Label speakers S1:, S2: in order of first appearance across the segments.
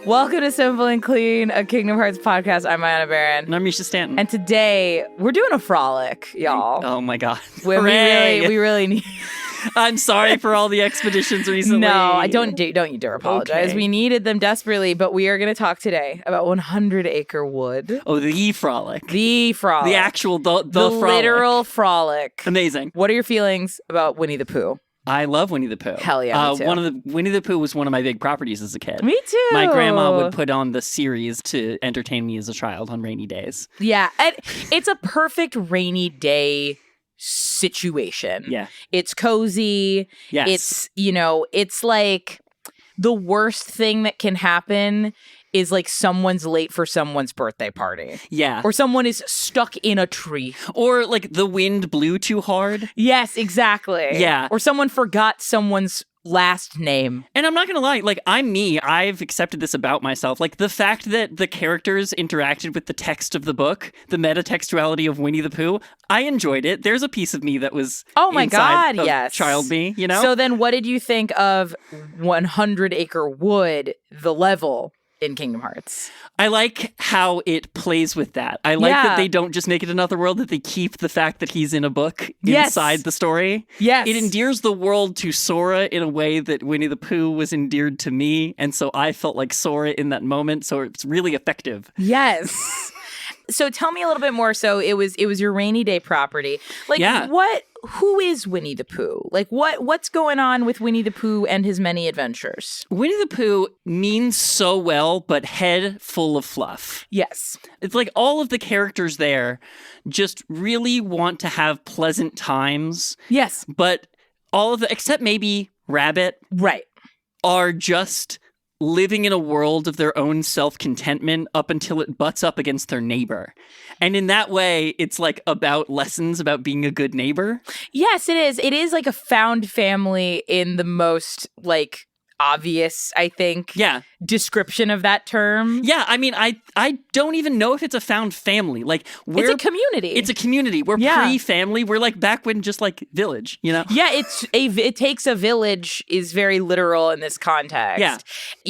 S1: Welcome to Simple and Clean, a Kingdom Hearts podcast. I'm Mayanna, Berrin.
S2: And I'm Mischa, Stanton.
S1: And today, we're doing a frolic, y'all.
S2: Oh my god.
S1: We really need...
S2: I'm sorry for all the expeditions recently.
S1: No, I don't you dare apologize. Okay. We needed them desperately, but we are going to talk today about 100 Acre Wood.
S2: Oh, the frolic.
S1: The frolic.
S2: The actual, the frolic.
S1: Literal frolic.
S2: Amazing.
S1: What are your feelings about Winnie the Pooh?
S2: I love Winnie the Pooh.
S1: Hell yeah, me too.
S2: Winnie the Pooh was one of my big properties as a kid.
S1: Me too.
S2: My grandma would put on the series to entertain me as a child on rainy days.
S1: Yeah, and it's a perfect rainy day situation.
S2: Yeah.
S1: It's cozy.
S2: Yes.
S1: It's, it's like the worst thing that can happen is like someone's late for someone's birthday party.
S2: Yeah.
S1: Or someone is stuck in a tree.
S2: Or like the wind blew too hard.
S1: Yes, exactly.
S2: Yeah.
S1: Or someone forgot someone's last name.
S2: And I'm not gonna lie, like, I'm me. I've accepted this about myself. Like, the fact that the characters interacted with the text of the book, the metatextuality of Winnie the Pooh, I enjoyed it. There's a piece of me that was inside of
S1: yes.
S2: child me, you know?
S1: So then what did you think of 100 Acre Wood, the level in Kingdom Hearts?
S2: I like how it plays with that. I like that they don't just make it another world, that they keep the fact that he's in a book inside the story.
S1: Yes.
S2: It endears the world to Sora in a way that Winnie the Pooh was endeared to me. And so I felt like Sora in that moment. So it's really effective.
S1: Yes. So tell me a little bit more. So it was your rainy day property. Like who is Winnie the Pooh? Like what's going on with Winnie the Pooh and his many adventures?
S2: Winnie the Pooh means so well, but head full of fluff.
S1: Yes.
S2: It's like all of the characters there just really want to have pleasant times.
S1: Yes.
S2: But all of the, except maybe Rabbit.
S1: Right.
S2: Are just living in a world of their own self-contentment up until it butts up against their neighbor. And in that way, it's like about lessons about being a good neighbor.
S1: Yes, it is. It is like a found family in the most like obvious, I think, description of that term.
S2: Yeah, I mean, I don't even know if it's a found family. Like,
S1: it's a community.
S2: It's a community. We're pre-family. We're like back when just like village, you know?
S1: Yeah, it takes a village is very literal in this context.
S2: Yeah.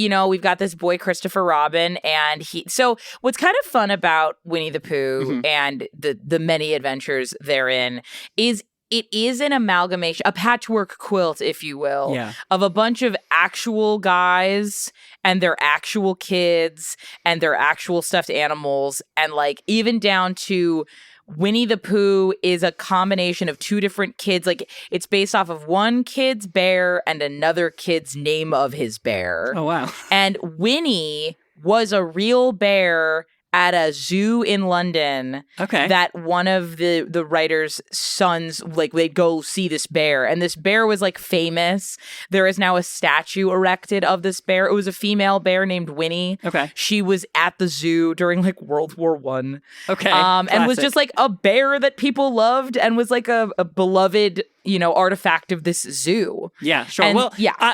S1: You know, we've got this boy, Christopher Robin, and so what's kind of fun about Winnie the Pooh and the many adventures therein is it is an amalgamation, a patchwork quilt, if you will, of a bunch of actual guys and their actual kids and their actual stuffed animals. And like even down to Winnie the Pooh is a combination of two different kids. Like it's based off of one kid's bear and another kid's name of his bear.
S2: Oh, wow.
S1: And Winnie was a real bear at a zoo in London.
S2: Okay.
S1: That one of the writer's sons, like, they'd go see this bear. And this bear was, like, famous. There is now a statue erected of this bear. It was a female bear named Winnie.
S2: Okay.
S1: She was at the zoo during, like, World War I.
S2: Okay.
S1: And was just, like, a bear that people loved and was, like, a beloved, artifact of this zoo.
S2: Yeah, sure.
S1: And,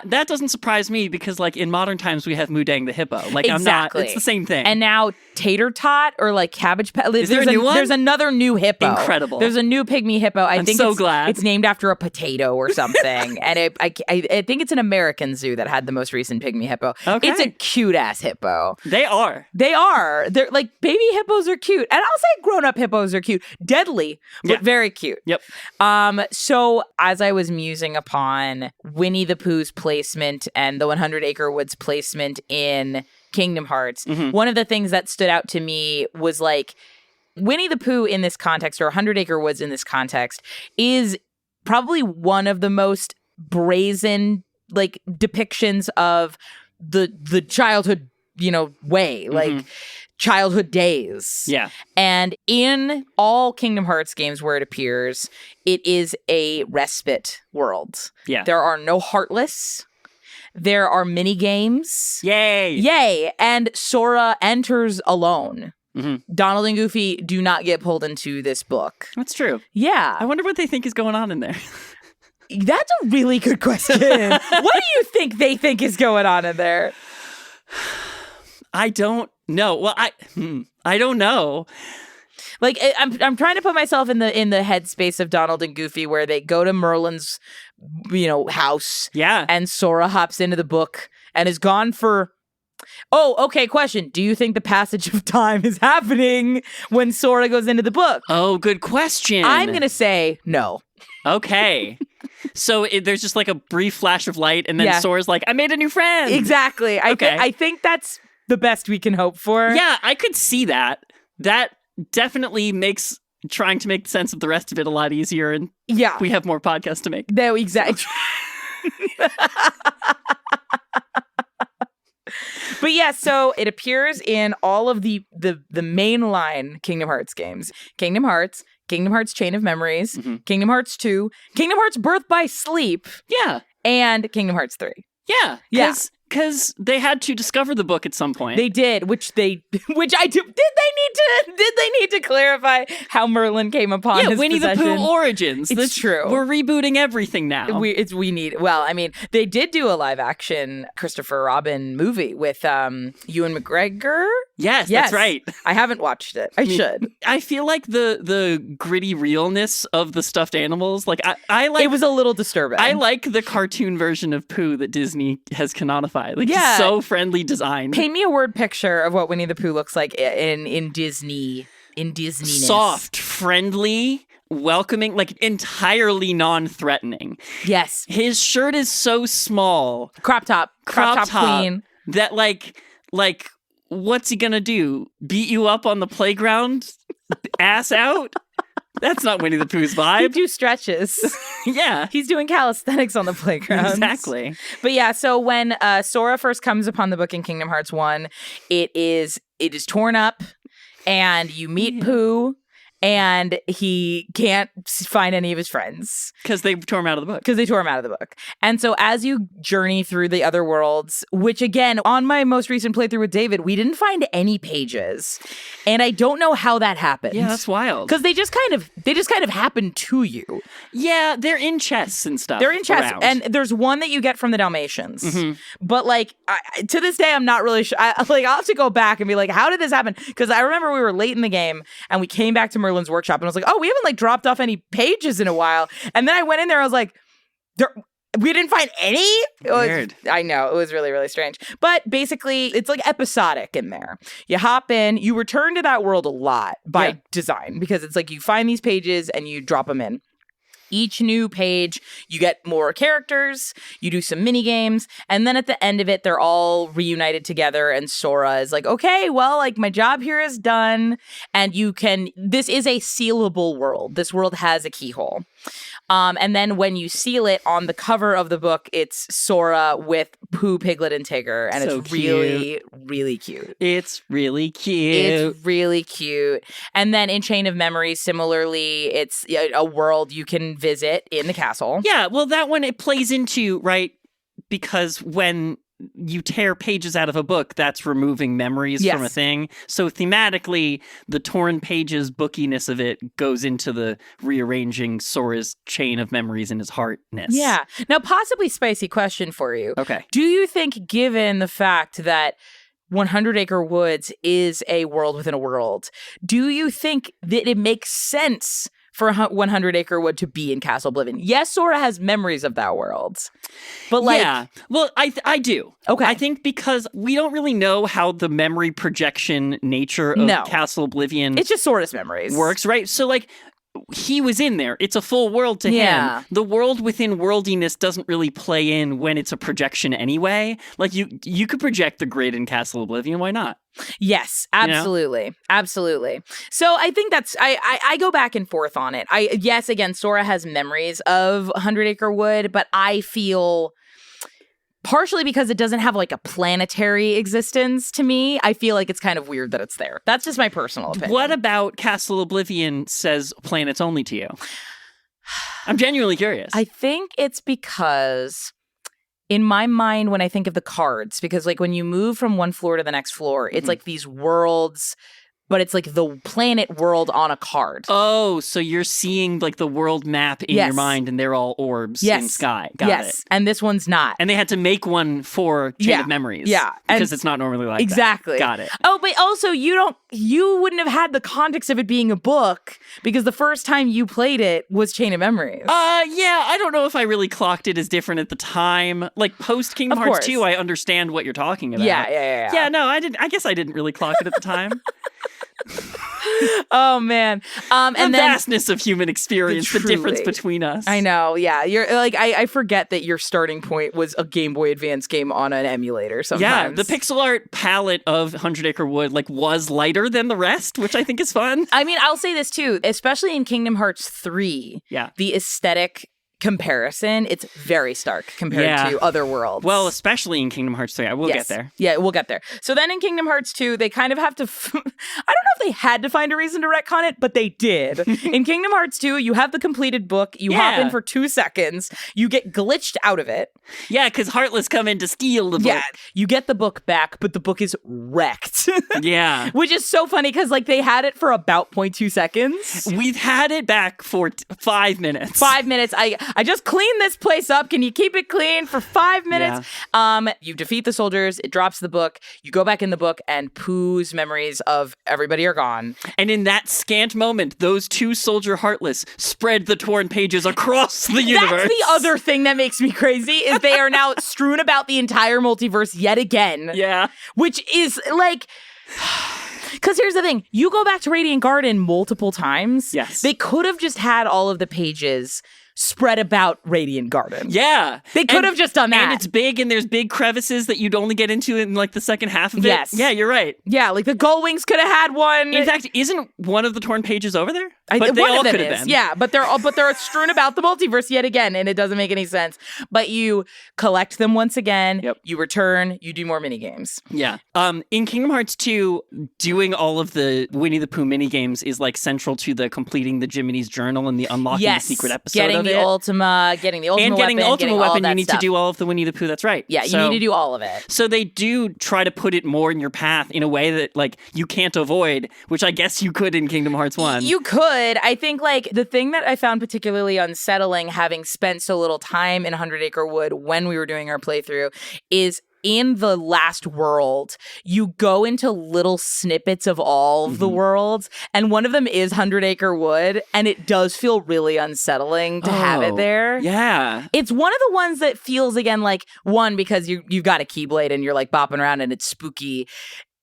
S2: that doesn't surprise me because, like, in modern times, we have Mudang the hippo. Like,
S1: exactly.
S2: It's the same thing.
S1: And now Tater Tot or, like, Cabbage Patch.
S2: Is there a new one?
S1: There's another new hippo.
S2: Incredible.
S1: There's a new pygmy hippo.
S2: I'm so glad.
S1: It's named after a potato or something. And I think it's an American zoo that had the most recent pygmy hippo. Okay. It's a cute-ass hippo.
S2: They are.
S1: They're, like, baby hippos are cute. And I'll say grown-up hippos are cute. Deadly, but very cute.
S2: Yep.
S1: So as I was musing upon Winnie the Pooh's placement and the 100 Acre Wood's placement in Kingdom Hearts, one of the things that stood out to me was like Winnie the Pooh in this context, or 100 Acre Woods in this context, is probably one of the most brazen like depictions of the childhood, way, like childhood days.
S2: Yeah.
S1: And in all Kingdom Hearts games where it appears, it is a respite world.
S2: Yeah.
S1: There are no Heartless. There are minigames.
S2: Yay!
S1: And Sora enters alone.
S2: Mm-hmm.
S1: Donald and Goofy do not get pulled into this book.
S2: That's true.
S1: Yeah.
S2: I wonder what they think is going on in there.
S1: That's a really good question. What do you think they think is going on in there?
S2: I don't know. Well, I don't know.
S1: Like I'm trying to put myself in the headspace of Donald and Goofy, where they go to Merlin's, house.
S2: Yeah.
S1: And Sora hops into the book and is gone for. Oh, okay. Question. Do you think the passage of time is happening when Sora goes into the book?
S2: Oh, good question.
S1: I'm going to say no.
S2: Okay. So there's just like a brief flash of light, and then Sora's like, I made a new friend.
S1: Exactly.
S2: Okay.
S1: I think that's the best we can hope for.
S2: Yeah, I could see that. That definitely makes trying to make sense of the rest of it a lot easier, and we have more podcasts to make.
S1: No, exactly. But yeah, so it appears in all of the mainline Kingdom Hearts games. Kingdom Hearts Chain of Memories, Kingdom Hearts 2, Kingdom Hearts Birth by Sleep.
S2: Yeah.
S1: And Kingdom Hearts 3.
S2: Yeah. Because they had to discover the book at some point.
S1: They did, which I do. Did they need to clarify how Merlin came upon his
S2: Winnie
S1: possession?
S2: the Pooh origins.
S1: It's true.
S2: We're rebooting everything now.
S1: They did do a live action Christopher Robin movie with Ewan McGregor.
S2: Yes, that's right.
S1: I haven't watched it. I should.
S2: I feel like the gritty realness of the stuffed animals, like I like.
S1: It was a little disturbing.
S2: I like the cartoon version of Pooh that Disney has canonified. Like, it's so friendly design.
S1: Paint me a word picture of what Winnie the Pooh looks like in Disney. In Disney-ness.
S2: Soft, friendly, welcoming, like entirely non-threatening.
S1: Yes.
S2: His shirt is so small.
S1: Crop top queen.
S2: That like what's he gonna do? Beat you up on the playground? Ass out? That's not Winnie the Pooh's vibe.
S1: He do stretches.
S2: Yeah.
S1: He's doing calisthenics on the playground.
S2: Exactly.
S1: But yeah, so when Sora first comes upon the book in Kingdom Hearts 1, it is torn up, and you meet Pooh, and he can't find any of his friends.
S2: Because they tore him out of the book.
S1: And so as you journey through the other worlds, which again, on my most recent playthrough with David, we didn't find any pages. And I don't know how that happened.
S2: Yeah, that's wild.
S1: Because they just kind of happen to you.
S2: Yeah, they're in chests and stuff.
S1: They're in chests.
S2: Around.
S1: And there's one that you get from the Dalmatians. But like, to this day, I'm not really sure. I'll have to go back and be like, how did this happen? Because I remember we were late in the game and we came back to Merlin's workshop and I was like, oh, we haven't like dropped off any pages in a while. And then I went in there, I was like, we didn't find any?
S2: Weird.
S1: I know, it was really, really strange. But basically, it's like episodic in there. You hop in, you return to that world a lot by design, because it's like you find these pages and you drop them in. Each new page, you get more characters, you do some mini games, and then at the end of it, they're all reunited together, and Sora is like, okay, well, like, my job here is done, and this is a sealable world. This world has a keyhole. And then when you seal it, on the cover of the book, it's Sora with Pooh, Piglet, and Tigger, and so it's really, really cute.
S2: It's really cute.
S1: And then in Chain of Memories, similarly, it's a world you can visit in the castle.
S2: Yeah, well, that one, it plays into, right, because when you tear pages out of a book, that's removing memories from a thing. So thematically, the torn pages bookiness of it goes into the rearranging Sora's chain of memories in his heartness.
S1: Yeah. Now, possibly spicy question for you.
S2: Okay.
S1: Do you think, given the fact that 100 Acre Woods is a world within a world, do you think that it makes sense for 100 Acre Wood to be in Castle Oblivion? Yes, Sora has memories of that world, but like,
S2: yeah, well, I do.
S1: Okay,
S2: I think because we don't really know how the memory projection nature of Castle Oblivion,
S1: it's just Sora's memories,
S2: works, right? So like, he was in there. It's a full world to him. The world within worldiness doesn't really play in when it's a projection anyway. Like, you could project the grid in Castle Oblivion. Why not?
S1: Yes, absolutely. You know? Absolutely. So I think that's, I go back and forth on it. Yes, again, Sora has memories of 100 Acre Wood, but I feel, partially because it doesn't have like a planetary existence to me, I feel like it's kind of weird that it's there. That's just my personal opinion.
S2: What about Castle Oblivion says planets only to you? I'm genuinely curious.
S1: I think it's because in my mind, when I think of the cards, because like when you move from one floor to the next floor, it's like these worlds but it's like the planet world on a card.
S2: Oh, so you're seeing like the world map in your mind, and they're all orbs in sky. Got it.
S1: And this one's not.
S2: And they had to make one for Chain of Memories.
S1: Yeah.
S2: Because it's not normally like
S1: exactly.
S2: that. Got it.
S1: Oh, but also you wouldn't have had the context of it being a book because the first time you played it was Chain of Memories.
S2: Yeah, I don't know if I really clocked it as different at the time. Like post Kingdom Hearts 2, I understand what you're talking about.
S1: Yeah.
S2: Yeah, no, I guess I didn't really clock it at the time.
S1: Oh man.
S2: And the vastness of human experience, the difference between us.
S1: I know, yeah. You're like I forget that your starting point was a Game Boy Advance game on an emulator sometimes.
S2: Yeah, the pixel art palette of 100 Acre Wood like was lighter than the rest, which I think is fun.
S1: I mean, I'll say this too, especially in Kingdom Hearts 3.
S2: Yeah.
S1: The aesthetic comparison, it's very stark compared to other worlds.
S2: Well, especially in Kingdom Hearts 3. I will get there.
S1: Yeah, we'll get there. So then in Kingdom Hearts 2, they kind of have to... I don't know if they had to find a reason to retcon it, but they did. In Kingdom Hearts 2, you have the completed book. You hop in for 2 seconds. You get glitched out of it.
S2: Yeah, because Heartless come in to steal the book.
S1: Yeah, you get the book back, but the book is wrecked.
S2: Yeah.
S1: Which is so funny because like they had it for about 0.2 seconds.
S2: We've had it back for 5 minutes.
S1: 5 minutes. I just cleaned this place up. Can you keep it clean for 5 minutes? Yeah. You defeat the soldiers. It drops the book. You go back in the book, and Pooh's memories of everybody are gone.
S2: And in that scant moment, those 2 soldier Heartless spread the torn pages across the universe.
S1: That's the other thing that makes me crazy is they are now strewn about the entire multiverse yet again.
S2: Yeah.
S1: Which is like... Because here's the thing. You go back to Radiant Garden multiple times.
S2: Yes.
S1: They could have just had all of the pages spread about Radiant Garden.
S2: Yeah.
S1: They could have just done that.
S2: And it's big, and there's big crevices that you'd only get into in like the second half of it.
S1: Yes.
S2: Yeah, you're right.
S1: Yeah, like the Gullwings could have had one.
S2: In fact, isn't one of the torn pages over there?
S1: But they all could have been. Yeah, but they're strewn about the multiverse yet again, and it doesn't make any sense. But you collect them once again, you return, you do more minigames.
S2: Yeah. In Kingdom Hearts 2, doing all of the Winnie the Pooh minigames is like central to the completing the Jiminy's Journal and the unlocking the secret episode
S1: getting
S2: of
S1: the
S2: it.
S1: Ultima, getting the Ultima
S2: and getting
S1: weapon,
S2: the Ultima weapon, you need
S1: stuff.
S2: to do all of the Winnie the Pooh. That's right.
S1: Yeah, you need to do all of it.
S2: So they do try to put it more in your path in a way that like you can't avoid, which I guess you could in Kingdom Hearts 1.
S1: You could. I think like the thing that I found particularly unsettling, having spent so little time in 100 Acre Wood when we were doing our playthrough, is in the last world, you go into little snippets of all of the worlds, and one of them is 100 Acre Wood, and it does feel really unsettling to have it there.
S2: Yeah.
S1: It's one of the ones that feels, again, like, one, because you've got a Keyblade and you're, like, bopping around and it's spooky.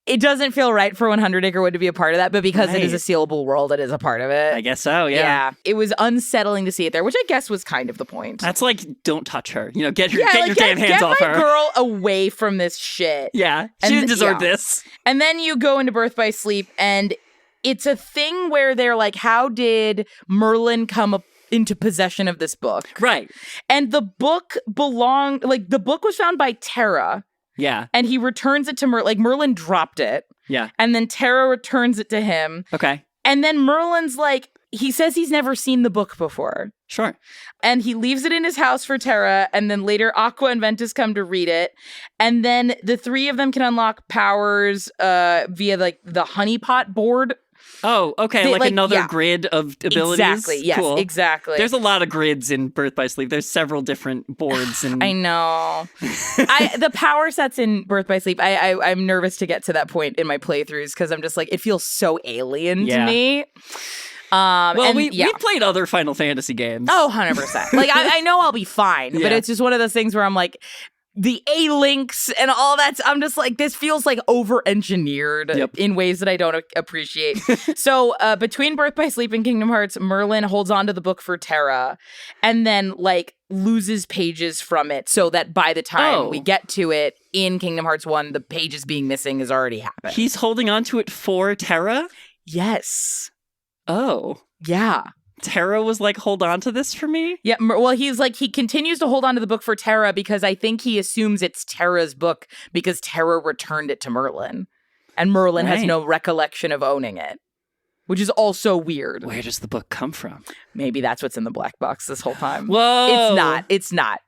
S1: It doesn't feel right for 100 Acre Wood to be a part of that, but because it is a sealable world, it is a part of it.
S2: I guess so, yeah.
S1: It was unsettling to see it there, which I guess was kind of the point.
S2: That's like, don't touch her. You know, get your damn hands off her.
S1: Get my girl away from this shit.
S2: Yeah, she didn't deserve this.
S1: And then you go into Birth by Sleep, and it's a thing where they're like, how did Merlin come up into possession of this book?
S2: Right.
S1: And the book the book was found by Terra.
S2: Yeah.
S1: And he returns it to Merlin. Like, Merlin dropped it.
S2: Yeah.
S1: And then Terra returns it to him.
S2: Okay.
S1: And then Merlin's like, he says he's never seen the book before.
S2: Sure.
S1: And he leaves it in his house for Terra. And then later, Aqua and Ventus come to read it. And then the 3 of them can unlock powers via, like, the honeypot board.
S2: Oh, okay. Like another grid of abilities?
S1: Exactly. Yes,
S2: cool.
S1: Exactly.
S2: There's a lot of grids in Birth by Sleep. There's several different boards. And
S1: I know. The power sets in Birth by Sleep, I'm nervous to get to that point in my playthroughs because I'm just like, it feels so alien to me.
S2: We played other Final Fantasy games.
S1: Oh, 100%. Like, I know I'll be fine, but it's just one of those things where I'm like, the A-links and all that, I'm just like, this feels like over-engineered in ways that I don't appreciate. So between Birth by Sleep and Kingdom Hearts, Merlin holds on to the book for Terra and then like loses pages from it so that by the time we get to it in Kingdom Hearts 1, the pages being missing has already happened.
S2: He's holding on to it for Terra?
S1: Yes.
S2: Oh.
S1: Yeah.
S2: Terra was like, hold on to this for me?
S1: Yeah, well, he's like, he continues to hold on to the book for Terra because I think he assumes it's Terra's book because Terra returned it to Merlin. And Merlin has no recollection of owning it, which is also weird.
S2: Where does the book come from?
S1: Maybe that's what's in the black box this whole time.
S2: Whoa.
S1: It's not.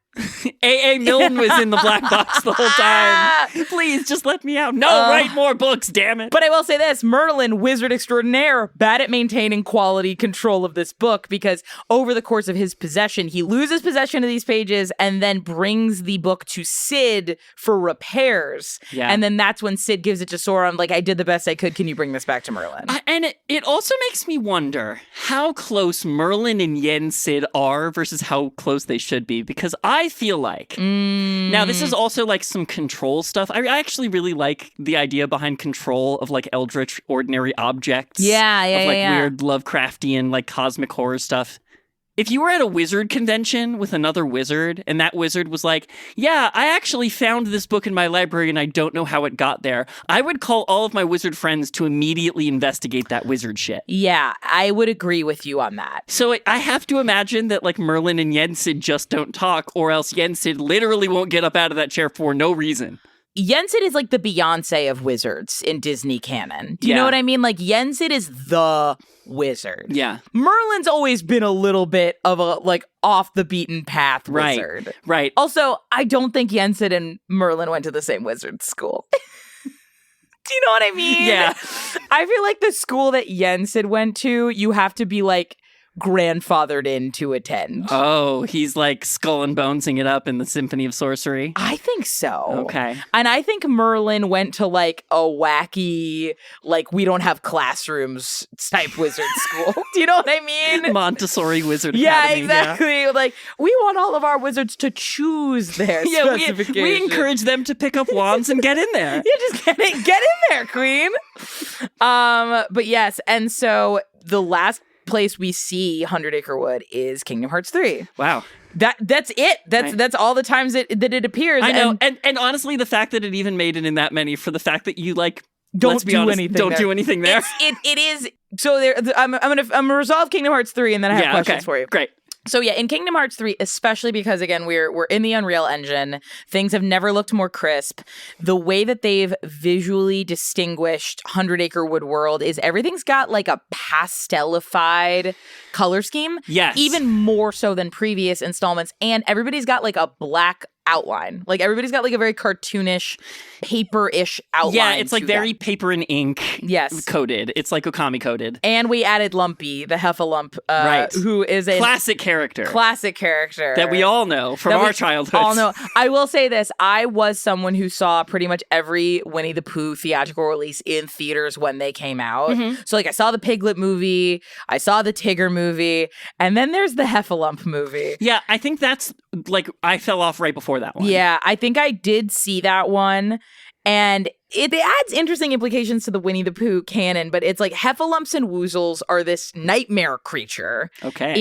S2: A.A. Milne was in the black box the whole time. Please, just let me out. No, write more books, damn it.
S1: But I will say this, Merlin, wizard extraordinaire, bad at maintaining quality control of this book, because over the course of his possession, he loses possession of these pages and then brings the book to Sid for repairs.
S2: Yeah.
S1: And then that's when Sid gives it to Sora. I'm like, I did the best I could. Can you bring this back to Merlin?
S2: And it also makes me wonder how close Merlin and Yen Sid are versus how close they should be, because I feel like now this is also like some control stuff. I actually really like the idea behind control of like eldritch ordinary objects. Of weird Lovecraftian like cosmic horror stuff. If you were at a wizard convention with another wizard and that wizard was like, yeah, I actually found this book in my library and I don't know how it got there, I would call all of my wizard friends to immediately investigate that wizard shit.
S1: Yeah, I would agree with you on that.
S2: So I have to imagine that like Merlin and Yensid just don't talk, or else Yensid literally won't get up out of that chair for no reason.
S1: Yensid is like the Beyonce of wizards in Disney canon. Do you know what I mean? Like, Yensid is the wizard.
S2: Yeah.
S1: Merlin's always been a little bit of a, like, off the beaten path wizard.
S2: Right.
S1: Also, I don't think Yensid and Merlin went to the same wizard school. Do you know what I mean?
S2: Yeah.
S1: I feel like the school that Yensid went to, you have to be, like, grandfathered in to attend.
S2: Oh, he's like Skull and Bonesing it up in the Symphony of Sorcery.
S1: I think so.
S2: Okay.
S1: And I think Merlin went to like a wacky, like we don't have classrooms type wizard school. Do you know what I mean?
S2: Montessori Wizard
S1: Yeah,
S2: Academy.
S1: exactly. Yeah. Like, we want all of our wizards to choose their specifications.
S2: We encourage them to pick up wands and get in there.
S1: Yeah, just get in there, queen. But yes, and so the last place we see 100 Acre Wood is Kingdom Hearts 3.
S2: Wow.
S1: That's it. That's all the times that it appears.
S2: I know. And honestly, the fact that it even made it in that many, for the fact that you like
S1: don't do anything
S2: there.
S1: It is. So there. I'm gonna resolve Kingdom Hearts 3, and then I have questions for you.
S2: Great.
S1: So yeah, in Kingdom Hearts 3, especially because, again, we're in the Unreal Engine, things have never looked more crisp. The way that they've visually distinguished 100 Acre Wood World is everything's got like a pastelified color scheme.
S2: Yes.
S1: Even more so than previous installments. And everybody's got like a black outline. Like, everybody's got like a very cartoonish, paper-ish outline.
S2: Yeah, it's like very paper and ink coded. It's like Okami coded.
S1: And we added Lumpy, the Heffalump, who is a
S2: classic character that we all know from our childhood.
S1: All know. I will say this: I was someone who saw pretty much every Winnie the Pooh theatrical release in theaters when they came out. Mm-hmm. So like, I saw the Piglet movie, I saw the Tigger movie, and then there's the Heffalump movie.
S2: Yeah, I think that's like, I fell off right before that one.
S1: Yeah, I think I did see that one. And it adds interesting implications to the Winnie the Pooh canon, but it's like Heffalumps and Woozles are this nightmare creature.
S2: Okay.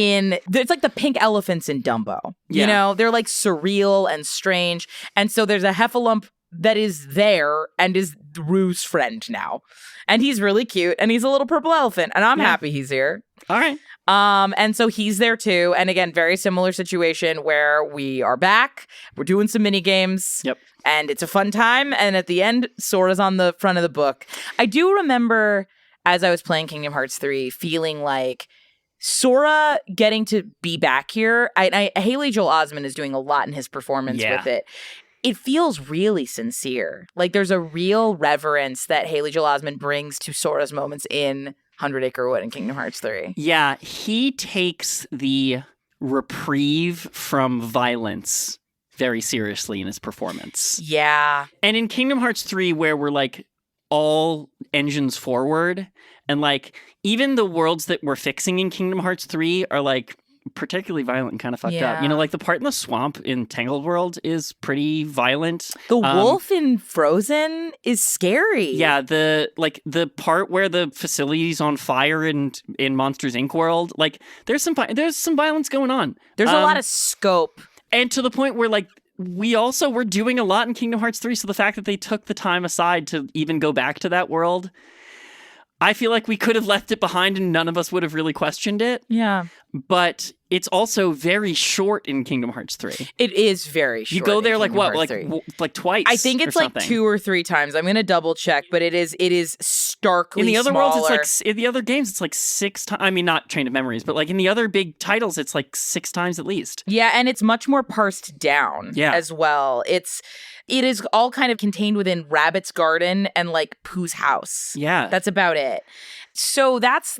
S1: It's like the pink elephants in Dumbo. Yeah. You know, they're like surreal and strange. And so there's a Heffalump that is there and is Rue's friend now. And he's really cute, and he's a little purple elephant, and I'm happy he's here.
S2: All right.
S1: And so he's there too. And again, very similar situation where we are back. We're doing some mini games.
S2: Yep.
S1: And it's a fun time. And at the end, Sora's on the front of the book. I do remember, as I was playing Kingdom Hearts 3, feeling like Sora getting to be back here. Haley Joel Osment is doing a lot in his performance with it. It feels really sincere. Like, there's a real reverence that Haley Joel Osment brings to Sora's moments in 100 Acre Wood and Kingdom Hearts 3.
S2: Yeah, he takes the reprieve from violence very seriously in his performance.
S1: Yeah.
S2: And in Kingdom Hearts 3, where we're like all engines forward, and like even the worlds that we're fixing in Kingdom Hearts 3 are like particularly violent and kind of fucked up. You know, like the part in the swamp in Tangled World is pretty violent.
S1: The wolf in Frozen is scary.
S2: Yeah, the part where the facility's on fire in Monsters Inc. World, like there's some violence going on.
S1: There's a lot of scope.
S2: And to the point where like we're doing a lot in Kingdom Hearts 3, so the fact that they took the time aside to even go back to that world, I feel like we could have left it behind and none of us would have really questioned it.
S1: Yeah.
S2: But it's also very short in Kingdom Hearts 3.
S1: It is very short.
S2: You go there
S1: like
S2: what, like twice?
S1: I think it's like 2 or 3 times. I'm gonna double check, but it is starkly
S2: in the other
S1: smaller.
S2: worlds. It's like in the other games, it's like 6 times. I mean, not Chain of Memories, but like in the other big titles, it's like 6 times at least.
S1: Yeah, and it's much more parsed down. As well. It is all kind of contained within Rabbit's Garden and like Pooh's house.
S2: Yeah,
S1: that's about it. So that's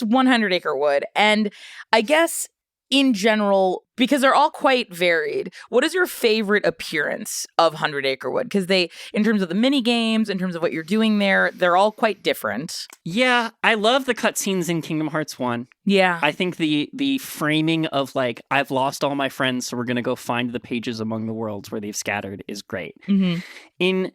S1: 100 Acre Wood, and I guess, in general, because they're all quite varied, what is your favorite appearance of 100 Acre Wood? Because in terms of the mini games, in terms of what you're doing there, they're all quite different.
S2: Yeah, I love the cutscenes in Kingdom Hearts 1.
S1: Yeah.
S2: I think the framing of like, I've lost all my friends, so we're going to go find the pages among the worlds where they've scattered is great.
S1: Mm-hmm.
S2: In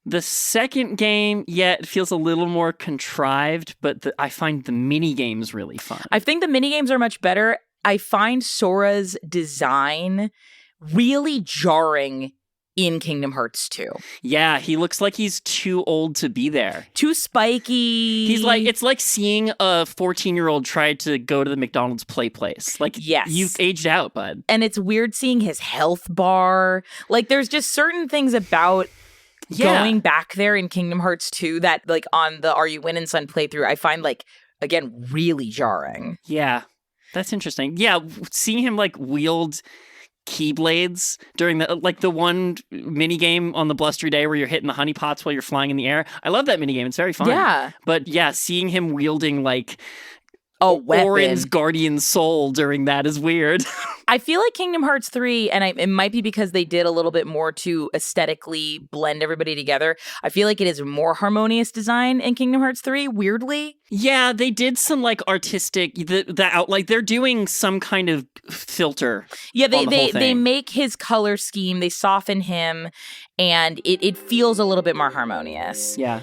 S2: the second game, it feels a little more contrived, but I find the mini games really fun.
S1: I think the mini games are much better. I find Sora's design really jarring in Kingdom Hearts 2.
S2: Yeah, he looks like he's too old to be there.
S1: Too spiky.
S2: It's like seeing a 14-year-old try to go to the McDonald's play place. Like,
S1: yes.
S2: You've aged out, bud.
S1: And it's weird seeing his health bar. Like, there's just certain things about going back there in Kingdom Hearts 2 that, like, on the Are You Win and Son playthrough, I find, like, again, really jarring.
S2: Yeah. That's interesting. Yeah, seeing him like wield keyblades during the one mini game on the blustery day where you're hitting the honey pots while you're flying in the air. I love that mini game. It's very fun.
S1: Yeah.
S2: But yeah, seeing him wielding like
S1: weapon.
S2: Orin's guardian soul during that is weird.
S1: I feel like Kingdom Hearts 3, and it might be because they did a little bit more to aesthetically blend everybody together. I feel like it is more harmonious design in Kingdom Hearts 3, weirdly.
S2: Yeah, they did some like artistic, like they're doing some kind of filter.
S1: Yeah, they make his color scheme, they soften him, and it feels a little bit more harmonious.
S2: Yeah.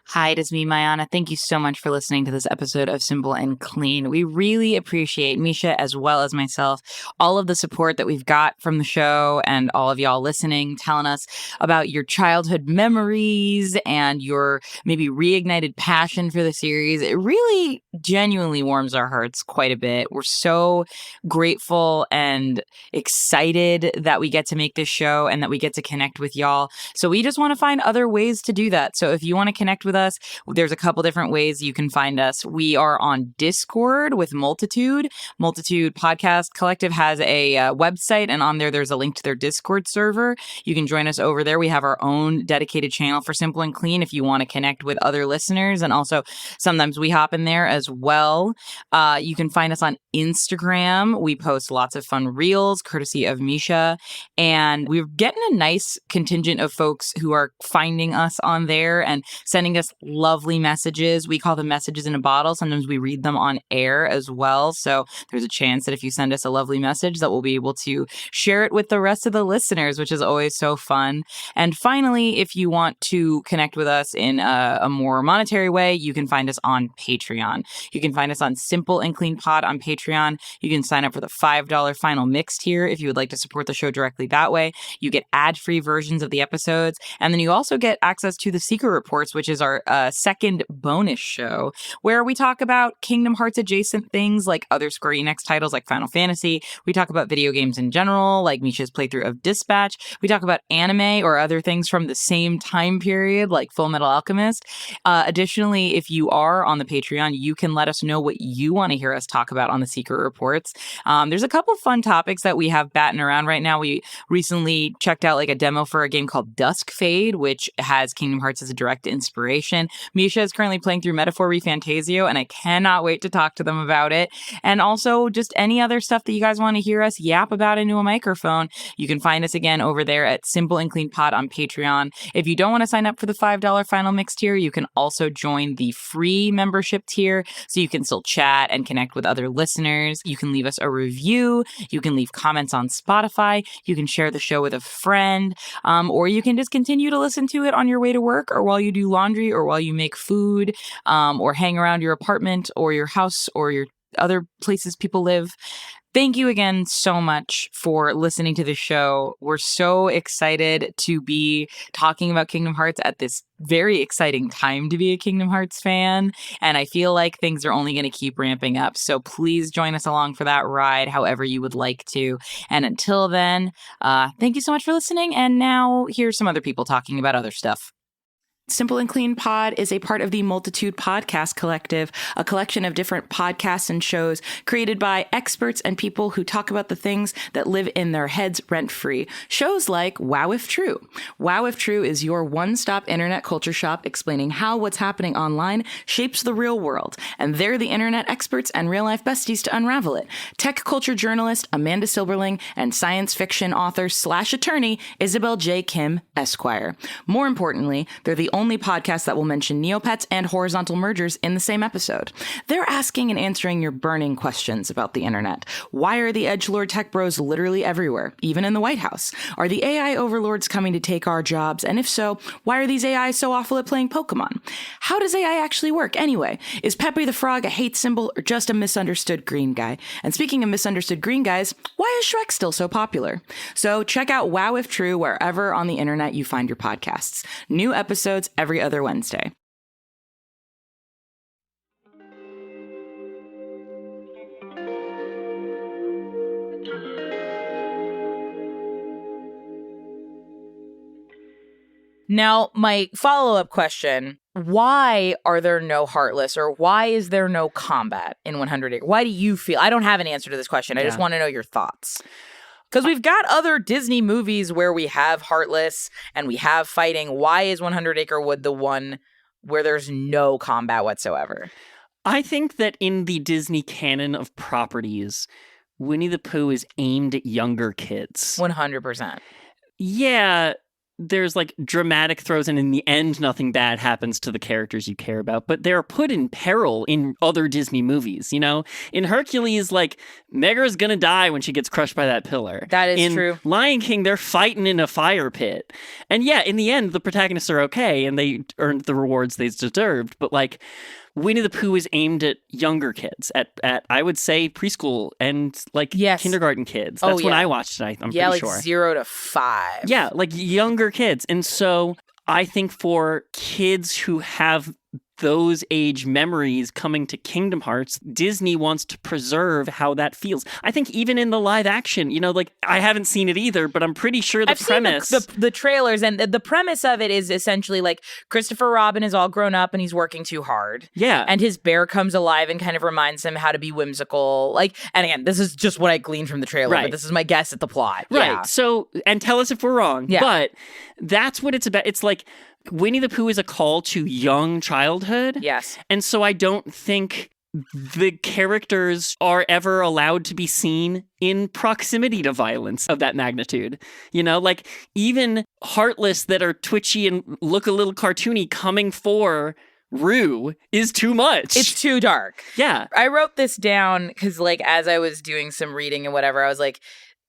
S1: Hi, it is me, Mayanna. Thank you so much for listening to this episode of Simple and Clean. We really appreciate, Mischa as well as myself, all of the support that we've got from the show and all of y'all listening, telling us about your childhood memories and your maybe reignited passion for the series. It really genuinely warms our hearts quite a bit. We're so grateful and excited that we get to make this show and that we get to connect with y'all. So we just want to find other ways to do that. So if you want to connect with us, there's a couple different ways you can find us. We are on Discord with Multitude. Multitude Podcast Collective has a website, and on there's a link to their Discord server. You can join us over there. We have our own dedicated channel for Simple and Clean if you want to connect with other listeners, and also sometimes we hop in there as well. You can find us on Instagram. We post lots of fun reels courtesy of Mischa, and we're getting a nice contingent of folks who are finding us on there and sending us lovely messages. We call them messages in a bottle. Sometimes we read them on air as well. So there's a chance that if you send us a lovely message that we'll be able to share it with the rest of the listeners, which is always so fun. And finally, if you want to connect with us in a more monetary way, you can find us on Patreon. You can find us on Simple and Clean Pod on Patreon. You can sign up for the $5 final mix tier if you would like to support the show directly that way. You get ad-free versions of the episodes. And then you also get access to the Secret Reports, which is our second bonus show where we talk about Kingdom Hearts adjacent things like other Square Enix titles like Final Fantasy. We talk about video games in general, like Mischa's playthrough of Dispatch. We talk about anime or other things from the same time period like Full Metal Alchemist. Additionally, if you are on the Patreon, you can let us know what you want to hear us talk about on the Secret Reports. There's a couple fun topics that we have batting around right now. We recently checked out like a demo for a game called Dusk Fade, which has Kingdom Hearts as a direct inspiration. Mischa is currently playing through Metaphor Refantasio, and I cannot wait to talk to them about it. And also just any other stuff that you guys want to hear us yap about into a microphone. You can find us again over there at Simple and Clean Pod on Patreon. If you don't want to sign up for the $5 final mix tier, you can also join the free membership tier so you can still chat and connect with other listeners. You can leave us a review. You can leave comments on Spotify. You can share the show with a friend, or you can just continue to listen to it on your way to work or while you do laundry or while you make food, or hang around your apartment or your house or your other places people live. Thank you again so much for listening to the show. We're so excited to be talking about Kingdom Hearts at this very exciting time to be a Kingdom Hearts fan. And I feel like things are only going to keep ramping up. So please join us along for that ride, however you would like to. And until then, thank you so much for listening. And now here's some other people talking about other stuff. Simple and Clean Pod is a part of the Multitude Podcast Collective, a collection of different podcasts and shows created by experts and people who talk about the things that live in their heads rent-free. Shows like Wow If True. Wow If True is your one-stop internet culture shop explaining how what's happening online shapes the real world. And they're the internet experts and real-life besties to unravel it. Tech culture journalist Amanda Silberling and science fiction author / attorney Isabel J. Kim, Esquire. More importantly, they're the only podcast that will mention Neopets and horizontal mergers in the same episode. They're asking and answering your burning questions about the internet. Why are the edgelord tech bros literally everywhere, even in the White House? Are the AI overlords coming to take our jobs? And if so, why are these AI so awful at playing Pokemon? How does AI actually work anyway? Is Pepe the Frog a hate symbol or just a misunderstood green guy? And speaking of misunderstood green guys, why is Shrek still so popular? So check out Wow If True wherever on the internet you find your podcasts. New episodes every other Wednesday. Now, my follow-up question, why are there no Heartless, or why is there no combat in 100 Acre? Why do you feel? I don't have an answer to this question. I just want to know your thoughts. Because we've got other Disney movies where we have Heartless and we have fighting. Why is 100 Acre Wood the one where there's no combat whatsoever?
S2: I think that in the Disney canon of properties, Winnie the Pooh is aimed at younger kids.
S1: 100%.
S2: Yeah, there's like dramatic throws, and in the end, nothing bad happens to the characters you care about, but they're put in peril in other Disney movies, you know? In Hercules, like, Mega's gonna die when she gets crushed by that pillar.
S1: That is true.
S2: In Lion King, they're fighting in a fire pit. And yeah, in the end, the protagonists are okay, and they earned the rewards they deserved, but like, Winnie the Pooh is aimed at younger kids, at I would say preschool and like kindergarten kids. That's when I watched it, I'm pretty sure.
S1: Yeah, like 0 to 5.
S2: Yeah, like younger kids. And so I think for kids who have those age memories coming to Kingdom Hearts, Disney wants to preserve how that feels. I think even in the live action, you know, like I haven't seen it either, but I'm pretty sure I've premise...
S1: seen the trailers, and the premise of it is essentially like Christopher Robin is all grown up and he's working too hard.
S2: Yeah.
S1: And his bear comes alive and kind of reminds him how to be whimsical. Like, and again, this is just what I gleaned from the trailer, but this is my guess at the plot.
S2: Right.
S1: Yeah.
S2: So, and tell us if we're wrong. Yeah. But that's what it's about. It's like Winnie the Pooh is a call to young childhood.
S1: Yes.
S2: And so I don't think the characters are ever allowed to be seen in proximity to violence of that magnitude. You know, like even Heartless that are twitchy and look a little cartoony coming for Rue is too much.
S1: It's too dark.
S2: Yeah.
S1: I wrote this down because like as I was doing some reading and whatever, I was like,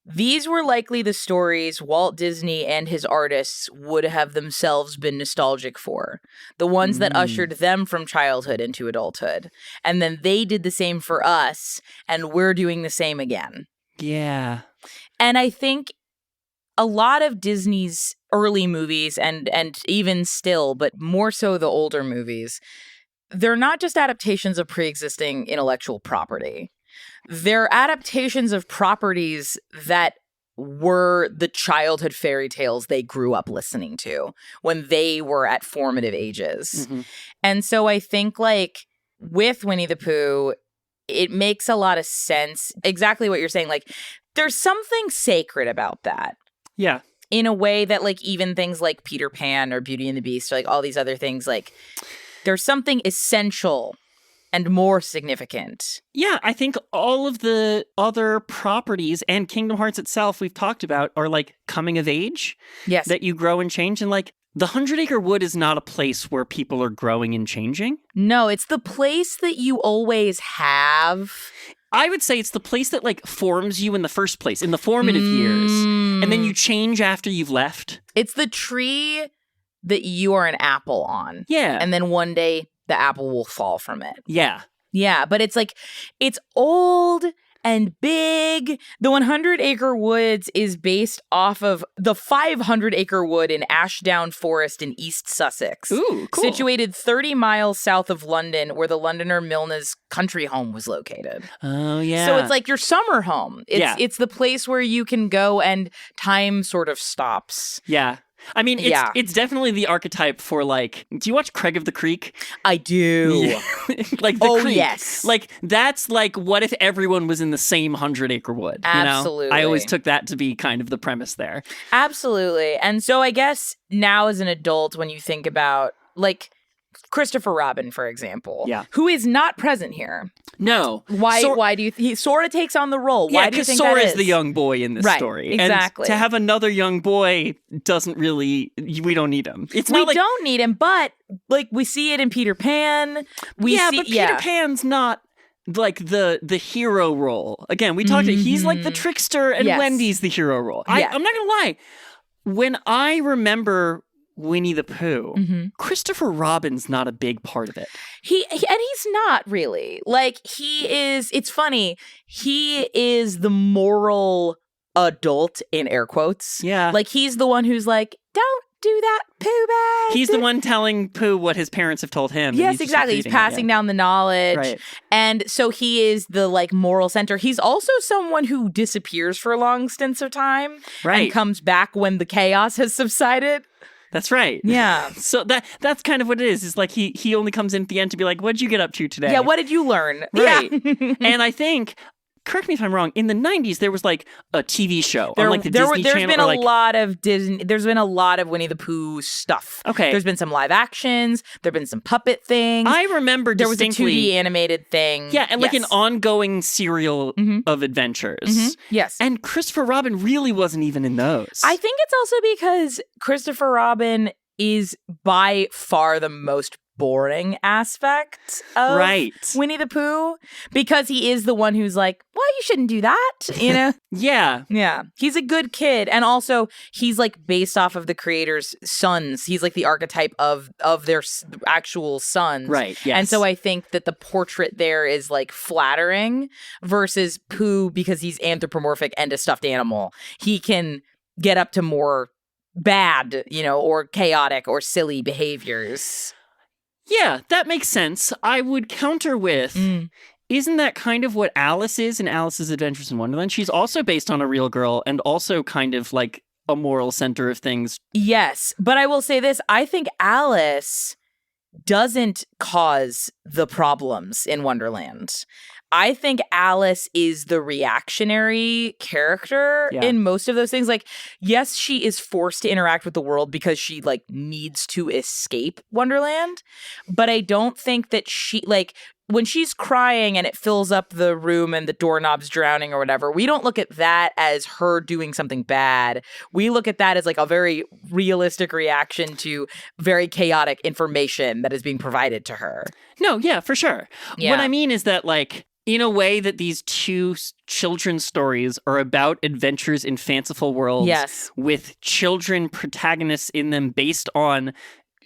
S1: these were likely the stories Walt Disney and his artists would have themselves been nostalgic for. The ones that ushered them from childhood into adulthood. And then they did the same for us, and we're doing the same again.
S2: Yeah.
S1: And I think a lot of Disney's early movies, and even still, but more so the older movies, they're not just adaptations of pre-existing intellectual property. They're adaptations of properties that were the childhood fairy tales they grew up listening to when they were at formative ages. Mm-hmm. And so I think like with Winnie the Pooh, it makes a lot of sense. Exactly what you're saying. Like there's something sacred about that.
S2: Yeah.
S1: In a way that like even things like Peter Pan or Beauty and the Beast or like all these other things, like there's something essential and more significant.
S2: Yeah, I think all of the other properties and Kingdom Hearts itself we've talked about are like coming of age.
S1: Yes.
S2: That you grow and change. And like the 100 Acre Wood is not a place where people are growing and changing.
S1: No, it's the place that you always have.
S2: I would say it's the place that like forms you in the first place, in the formative years. And then you change after you've left.
S1: It's the tree that you are an apple on.
S2: Yeah.
S1: And then one day the apple will fall from it.
S2: Yeah.
S1: Yeah, but it's like, it's old and big. The 100-acre woods is based off of the 500-acre wood in Ashdown Forest in East Sussex.
S2: Ooh, cool.
S1: Situated 30 miles south of London, where the Londoner Milner's country home was located.
S2: Oh, yeah.
S1: So it's like your summer home. It's the place where you can go and time sort of stops.
S2: Yeah. I mean, it's definitely the archetype for, like, do you watch Craig of the Creek?
S1: I do.
S2: Yeah. Like, the Creek.
S1: Yes.
S2: Like, that's like, what if everyone was in the same 100-acre wood?
S1: Absolutely.
S2: You know? I always took that to be kind of the premise there.
S1: Absolutely. And so I guess now as an adult, when you think about, like, Christopher Robin, for example, who is not present here.
S2: No.
S1: Why do you Sora takes on the role? Why do you think
S2: Sora
S1: that
S2: is the young boy in this story.
S1: Exactly.
S2: And to have another young boy doesn't really, we don't need him.
S1: We don't need him, but like we see it in Peter Pan.
S2: But Peter Pan's not like the hero role. Again, we talked he's like the trickster and Wendy's the hero role. I'm not gonna lie. When I remember Winnie the Pooh, Christopher Robin's not a big part of it.
S1: He's not really. Like, it's funny, he is the moral adult in air quotes.
S2: Yeah.
S1: Like, he's the one who's like, don't do that, Pooh bag.
S2: He's the one telling Pooh what his parents have told him.
S1: Yes, exactly. He's passing down the knowledge.
S2: Right.
S1: And so he is the, like, moral center. He's also someone who disappears for long stints of time.
S2: Right.
S1: And comes back when the chaos has subsided.
S2: That's right.
S1: Yeah.
S2: So that's kind of what it is. It's like he only comes in at the end to be like, what'd you get up to today?
S1: Yeah, what did you learn?
S2: Right.
S1: Yeah.
S2: And I think, correct me if I'm wrong, in the 90s there was like a TV show on like the Disney Channel.
S1: There's been a lot of Disney. There's been a lot of Winnie the Pooh stuff.
S2: Okay.
S1: There's been some live actions. There've been some puppet things.
S2: I remember
S1: there was a
S2: distinctly
S1: 2D animated thing.
S2: Yeah, and like an ongoing serial of adventures.
S1: Yes.
S2: And Christopher Robin really wasn't even in those.
S1: I think it's also because Christopher Robin is by far the most boring aspect of Winnie the Pooh, because he is the one who's like, well, you shouldn't do that, you know? Yeah. He's a good kid. And also, he's like based off of the creator's sons. He's like the archetype of their actual sons.
S2: Right, yes.
S1: And so I think that the portrait there is like flattering versus Pooh, because he's anthropomorphic and a stuffed animal. He can get up to more bad, you know, or chaotic or silly behaviors.
S2: Yeah, that makes sense. I would counter with, isn't that kind of what Alice is in Alice's Adventures in Wonderland? She's also based on a real girl and also kind of like a moral center of things. Yes,
S1: but I will say this. I think Alice doesn't cause the problems in Wonderland. I think Alice is the reactionary character in most of those things. Like, yes, she is forced to interact with the world because she, like, needs to escape Wonderland. But I don't think that she, like, when she's crying and it fills up the room and the doorknob's drowning or whatever, we don't look at that as her doing something bad. We look at that as, like, a very realistic reaction to very chaotic information that is being provided to her.
S2: No, yeah, for sure.
S1: Yeah.
S2: What I mean is that, like, in a way that these two children's stories are about adventures in fanciful worlds with children protagonists in them based on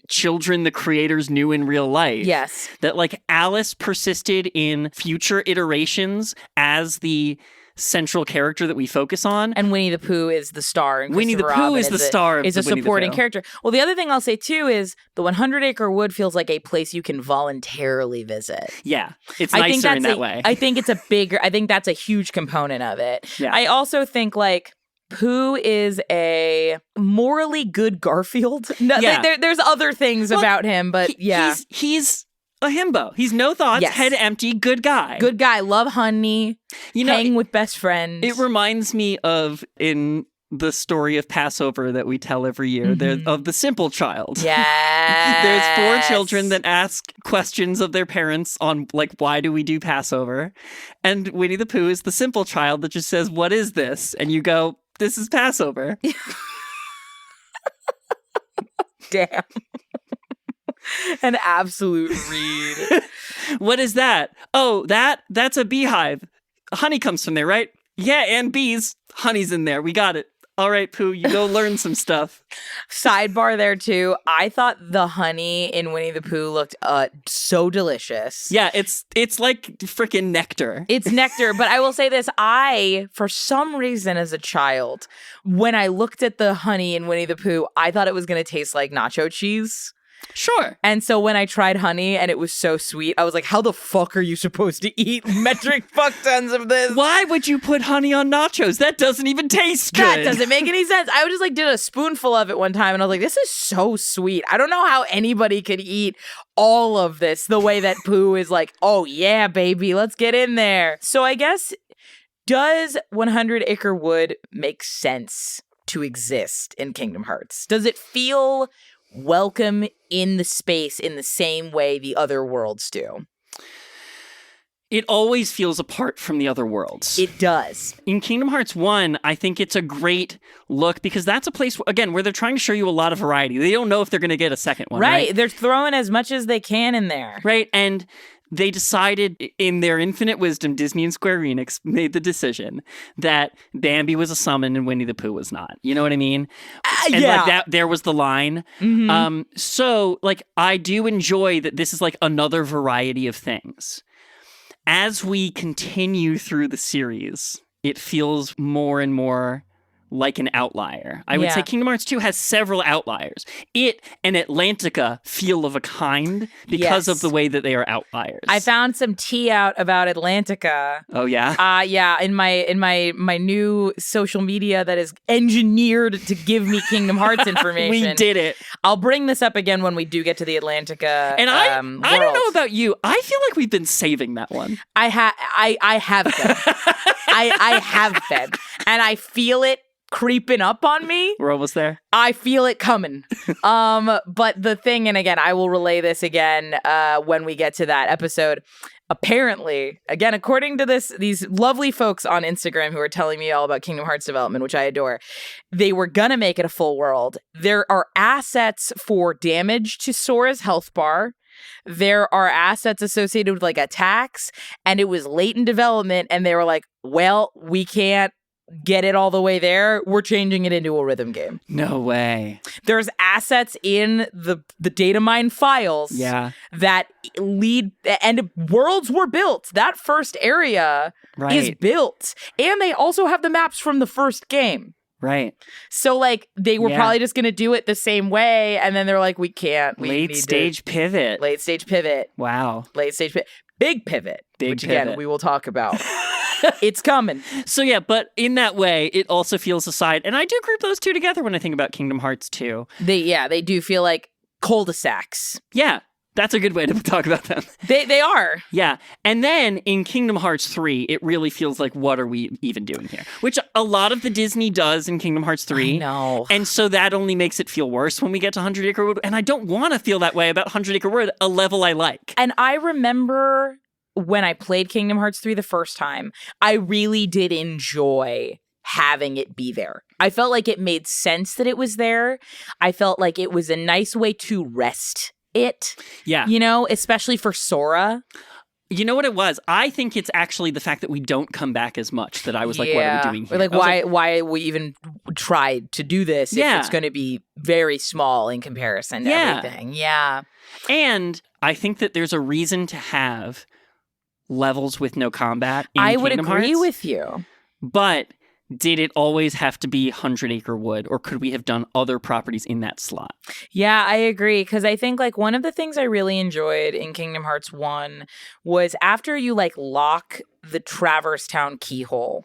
S2: children the creators knew in real life.
S1: Yes.
S2: That, like, Alice persisted in future iterations as the central character that we focus on.
S1: And Winnie the Pooh is the star. And
S2: Winnie the Pooh is the star of
S1: is a supporting character. Well, the other thing I'll say, too, is the 100-acre wood feels like a place you can voluntarily visit.
S2: Yeah. It's nicer in that way.
S1: I think it's I think that's a huge component of it.
S2: Yeah.
S1: I also think, like, Pooh is a morally good Garfield. No, there's other things about him, but
S2: he's a himbo. He's no thoughts, head empty, good guy.
S1: Good guy, love honey, hang with best friends.
S2: It reminds me of, in the story of Passover that we tell every year, of the simple child.
S1: Yes.
S2: There's 4 children that ask questions of their parents on, like, why do we do Passover? And Winnie the Pooh is the simple child that just says, what is this? And you go, this is Passover.
S1: Damn. An absolute read.
S2: What is that? Oh, that's a beehive. Honey comes from there, right? Yeah, and bees. Honey's in there. We got it. All right, Pooh, you go learn some stuff.
S1: Sidebar there, too. I thought the honey in Winnie the Pooh looked so delicious.
S2: Yeah, it's like freaking nectar.
S1: It's nectar, but I will say this. For some reason as a child, when I looked at the honey in Winnie the Pooh, I thought it was going to taste like nacho cheese.
S2: Sure.
S1: And so when I tried honey and it was so sweet, I was like, how the fuck are you supposed to eat metric fuck tons of this?
S2: Why would you put honey on nachos? That doesn't even taste good.
S1: That doesn't make any sense. I just did a spoonful of it one time and I was like, this is so sweet. I don't know how anybody could eat all of this the way that Pooh is like, oh yeah, baby, let's get in there. So I guess, does 100 Acre Wood make sense to exist in Kingdom Hearts? Does it feel welcome in the space in the same way the other worlds do?
S2: It always feels apart from the other worlds.
S1: It does.
S2: In Kingdom Hearts 1, I think it's a great look because that's a place, again, where they're trying to show you a lot of variety. They don't know if they're going to get a second one, right?
S1: They're throwing as much as they can in there.
S2: Right, and they decided, in their infinite wisdom, Disney and Square Enix made the decision that Bambi was a summon and Winnie the Pooh was not. You know what I mean? And that there was the line.
S1: Mm-hmm.
S2: So I do enjoy that this is another variety of things. As we continue through the series, it feels more and more like an outlier. I would say Kingdom Hearts 2 has several outliers. It and Atlantica feel of a kind because of the way that they are outliers.
S1: I found some tea out about Atlantica.
S2: Oh yeah?
S1: Yeah, in my new social media that is engineered to give me Kingdom Hearts information.
S2: We did it.
S1: I'll bring this up again when we do get to the Atlantica
S2: And I don't know about you. I feel like we've been saving that one.
S1: I have been. I have been. And I feel it creeping up on me.
S2: We're almost there.
S1: I feel it coming. But the thing, and again, I will relay this again when we get to that episode. Apparently, again, according to these lovely folks on Instagram who are telling me all about Kingdom Hearts development, which I adore, they were gonna make it a full world. There are assets for damage to Sora's health bar. There are assets associated with attacks, and it was late in development, and they were like, well, we can't get it all the way there. We're changing it into a rhythm game.
S2: No way.
S1: There's assets in the data mine files that lead, and worlds were built. That first area is built. And they also have the maps from the first game.
S2: Right.
S1: So they were probably just going to do it the same way. And then they're like, we can't.
S2: Late stage pivot.
S1: Wow. Late stage pivot. Big pivot. Which
S2: pivot.
S1: Again, we will talk about. It's coming.
S2: So yeah, but in that way, it also feels aside. And I do group those two together when I think about Kingdom Hearts 2.
S1: They do feel like cul-de-sacs.
S2: Yeah, that's a good way to talk about them.
S1: They are.
S2: Yeah. And then in Kingdom Hearts 3, it really feels like, what are we even doing here? Which a lot of the Disney does in Kingdom Hearts 3.
S1: I know.
S2: And so that only makes it feel worse when we get to 100 Acre Wood. And I don't want to feel that way about 100 Acre Wood, a level I like.
S1: And I remember when I played Kingdom Hearts 3 the first time, I really did enjoy having it be there. I felt like it made sense that it was there. I felt like it was a nice way to rest it.
S2: Yeah.
S1: Especially for Sora.
S2: You know what it was? I think it's actually the fact that we don't come back as much that I was like, what are we doing here?
S1: Or why we even tried to do this if it's going to be very small in comparison to everything. Yeah.
S2: And I think that there's a reason to have levels with no combat in
S1: I would
S2: Kingdom
S1: agree
S2: Hearts,
S1: with you.
S2: But did it always have to be 100 Acre Wood, or could we have done other properties in that slot?
S1: Yeah, I agree, because I think one of the things I really enjoyed in Kingdom Hearts 1 was after you lock the Traverse Town keyhole,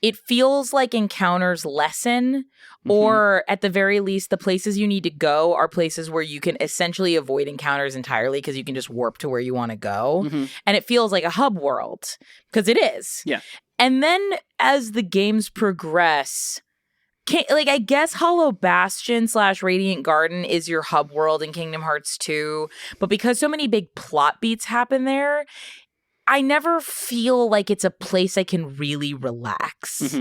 S1: it feels like encounters lessen, or at the very least, the places you need to go are places where you can essentially avoid encounters entirely because you can just warp to where you want to go. And it feels like a hub world, because it is.
S2: Yeah.
S1: And then as the games progress, I guess Hollow Bastion / Radiant Garden is your hub world in Kingdom Hearts 2. But because so many big plot beats happen there, I never feel like it's a place I can really relax.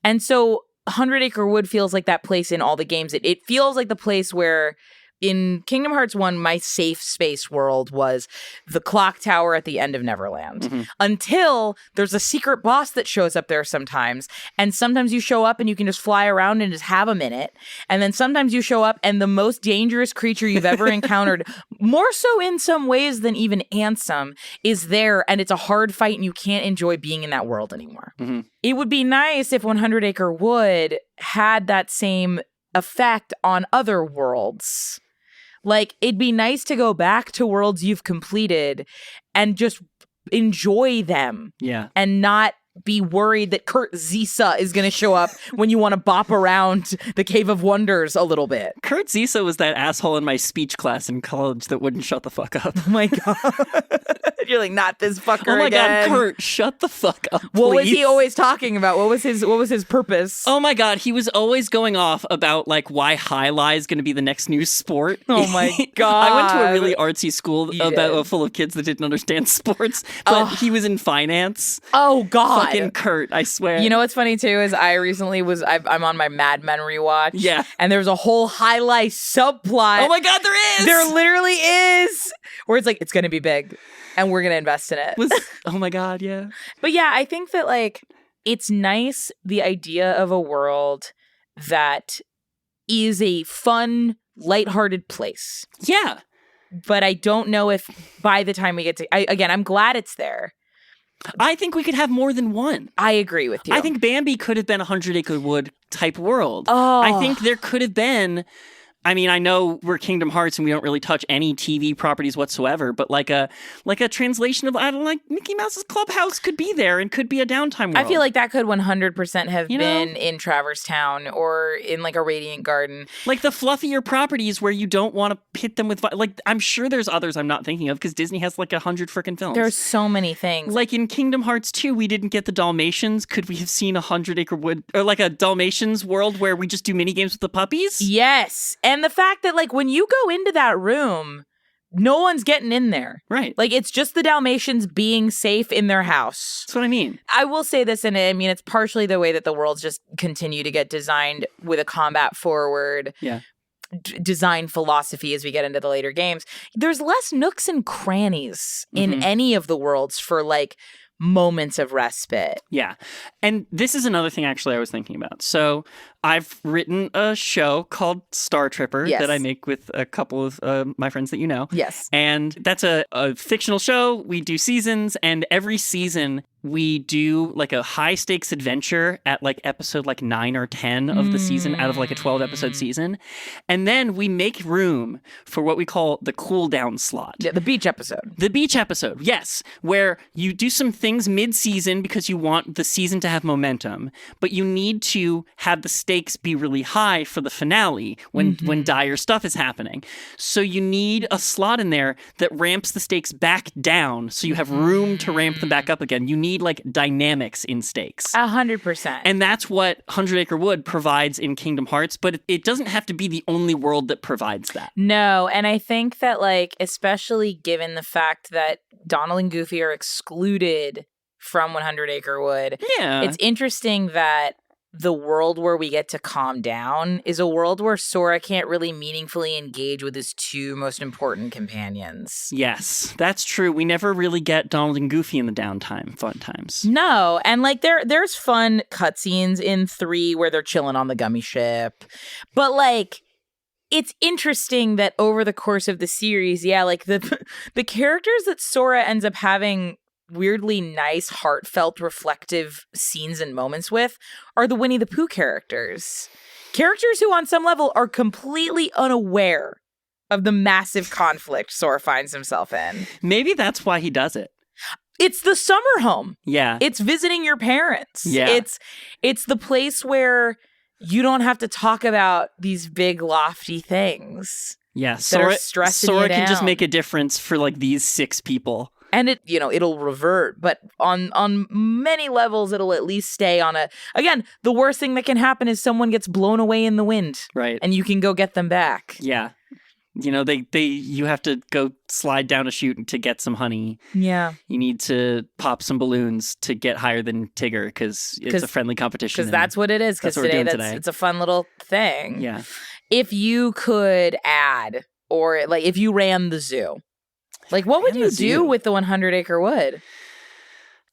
S1: And so 100 Acre Wood feels like that place in all the games. It feels like the place where in Kingdom Hearts 1, my safe space world was the clock tower at the end of Neverland. Until there's a secret boss that shows up there sometimes. And sometimes you show up and you can just fly around and just have a minute. And then sometimes you show up and the most dangerous creature you've ever encountered, more so in some ways than even Ansem, is there. And it's a hard fight and you can't enjoy being in that world anymore. It would be nice if 100 Acre Wood had that same effect on other worlds. Like, it'd be nice to go back to worlds you've completed and just enjoy them.
S2: Yeah.
S1: And not be worried that Kurt Zisa is going to show up when you want to bop around the Cave of Wonders a little bit.
S2: Kurt Zisa was that asshole in my speech class in college that wouldn't shut the fuck up.
S1: Oh my God. You're like, not this fucker
S2: Oh my
S1: again.
S2: God, Kurt, shut the fuck up, please.
S1: What was he always talking about? What was his purpose?
S2: Oh my God, he was always going off about like why High is going to be the next new sport.
S1: Oh my God.
S2: I went to a really artsy school full of kids that didn't understand sports, but he was in finance.
S1: Oh God.
S2: Fucking Kurt, I swear.
S1: You know what's funny too is I recently I'm on my Mad Men rewatch.
S2: Yeah.
S1: And there's a whole highlight subplot.
S2: Oh my God, there is!
S1: There literally is! Where it's like, it's going to be big and we're going to invest in it.
S2: Oh my God, yeah.
S1: But yeah, I think that like, it's nice, the idea of a world that is a fun, lighthearted place.
S2: Yeah.
S1: But I don't know if by the time we get to, again, I'm glad it's there.
S2: I think we could have more than one.
S1: I agree with you.
S2: I think Bambi could have been a 100 Acre Wood type world.
S1: Oh.
S2: I think there could have been, I mean, I know we're Kingdom Hearts and we don't really touch any TV properties whatsoever, but like a translation of, I don't know, like Mickey Mouse's Clubhouse could be there and could be a downtime world.
S1: I feel like that could 100% have
S2: You know?
S1: been in Traverse Town or in like a Radiant Garden.
S2: Like the fluffier properties where you don't want to hit them with, like, I'm sure there's others I'm not thinking of because Disney has like 100 freaking films.
S1: There's so many things.
S2: Like in Kingdom Hearts 2, we didn't get the Dalmatians. Could we have seen 100 Acre Wood or like a Dalmatians world where we just do minigames with the puppies?
S1: Yes. And the fact that like when you go into that room, no one's getting in there.
S2: Right.
S1: Like it's just the Dalmatians being safe in their house.
S2: That's what I mean.
S1: I will say this, and I mean, it's partially the way that the worlds just continue to get designed with a combat forward design philosophy as we get into the later games. There's less nooks and crannies in any of the worlds for like moments of respite.
S2: Yeah. And this is another thing actually I was thinking about. So I've written a show called Star Tripper that I make with a couple of my friends that you know.
S1: Yes.
S2: And that's a fictional show. We do seasons, and every season we do like a high stakes adventure at like episode like 9 or 10 of the season out of like a 12 episode season. And then we make room for what we call the cool down slot.
S1: Yeah, the beach episode.
S2: The beach episode, yes, where you do some things mid-season because you want the season to have momentum, but you need to have the stakes be really high for the finale when dire stuff is happening. So you need a slot in there that ramps the stakes back down so you have room to ramp them back up again. You need like dynamics in stakes.
S1: 100%.
S2: And that's what 100 Acre Wood provides in Kingdom Hearts, but it doesn't have to be the only world that provides that.
S1: No, and I think that like, especially given the fact that Donald and Goofy are excluded from 100 Acre Wood, it's interesting that the world where we get to calm down is a world where Sora can't really meaningfully engage with his two most important companions.
S2: Yes, that's true. We never really get Donald and Goofy in the downtime, fun times.
S1: No, and like there's fun cutscenes in 3 where they're chilling on the gummy ship. But like, it's interesting that over the course of the series, like the characters that Sora ends up having weirdly nice, heartfelt, reflective scenes and moments with are the Winnie the Pooh characters. Characters who on some level are completely unaware of the massive conflict Sora finds himself in.
S2: Maybe that's why he does it.
S1: It's the summer home.
S2: Yeah.
S1: It's visiting your parents.
S2: Yeah.
S1: It's the place where you don't have to talk about these big lofty things.
S2: Yeah,
S1: Sora
S2: can just make a difference for like these 6 people.
S1: And it'll revert, but on many levels, it'll at least stay on again, the worst thing that can happen is someone gets blown away in the wind.
S2: Right.
S1: And you can go get them back.
S2: Yeah. You know, you have to go slide down a chute to get some honey.
S1: Yeah.
S2: You need to pop some balloons to get higher than Tigger because it's a friendly competition.
S1: Because that's what it is. Because today it's a fun little thing.
S2: Yeah.
S1: if you could add, or like if you ran the zoo, like what would you do with the 100-acre wood?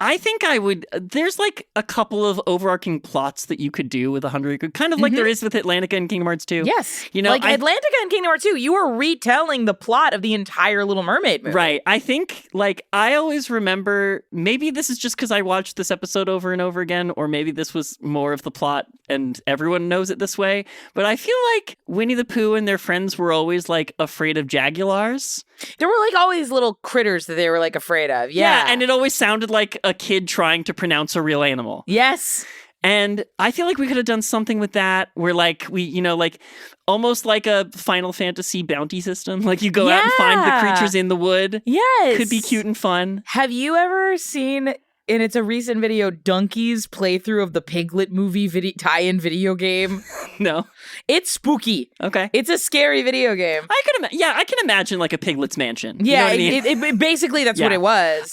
S2: I think I would. There's like a couple of overarching plots that you could do with 100-acre, kind of like there is with Atlantica and Kingdom Hearts 2.
S1: Yes.
S2: You know,
S1: like Atlantica and Kingdom Hearts 2, you are retelling the plot of the entire Little Mermaid movie.
S2: Right. I think, like, I always remember, maybe this is just because I watched this episode over and over again, or maybe this was more of the plot and everyone knows it this way, but I feel like Winnie the Pooh and their friends were always, like, afraid of jaguars.
S1: There were like always little critters that they were like afraid of. Yeah.
S2: And it always sounded like a kid trying to pronounce a real animal.
S1: Yes.
S2: And I feel like we could have done something with that where like we, you know, like almost like a Final Fantasy bounty system. Like you go out and find the creatures in the wood.
S1: Yes.
S2: Could be cute and fun.
S1: Have you ever seen, and it's a recent video, Donkey's playthrough of the Piglet movie tie-in video game?
S2: No.
S1: It's spooky.
S2: Okay.
S1: It's a scary video game.
S2: I can imagine like a Piglet's Mansion.
S1: Yeah,
S2: you know what I mean?
S1: Basically that's what it was.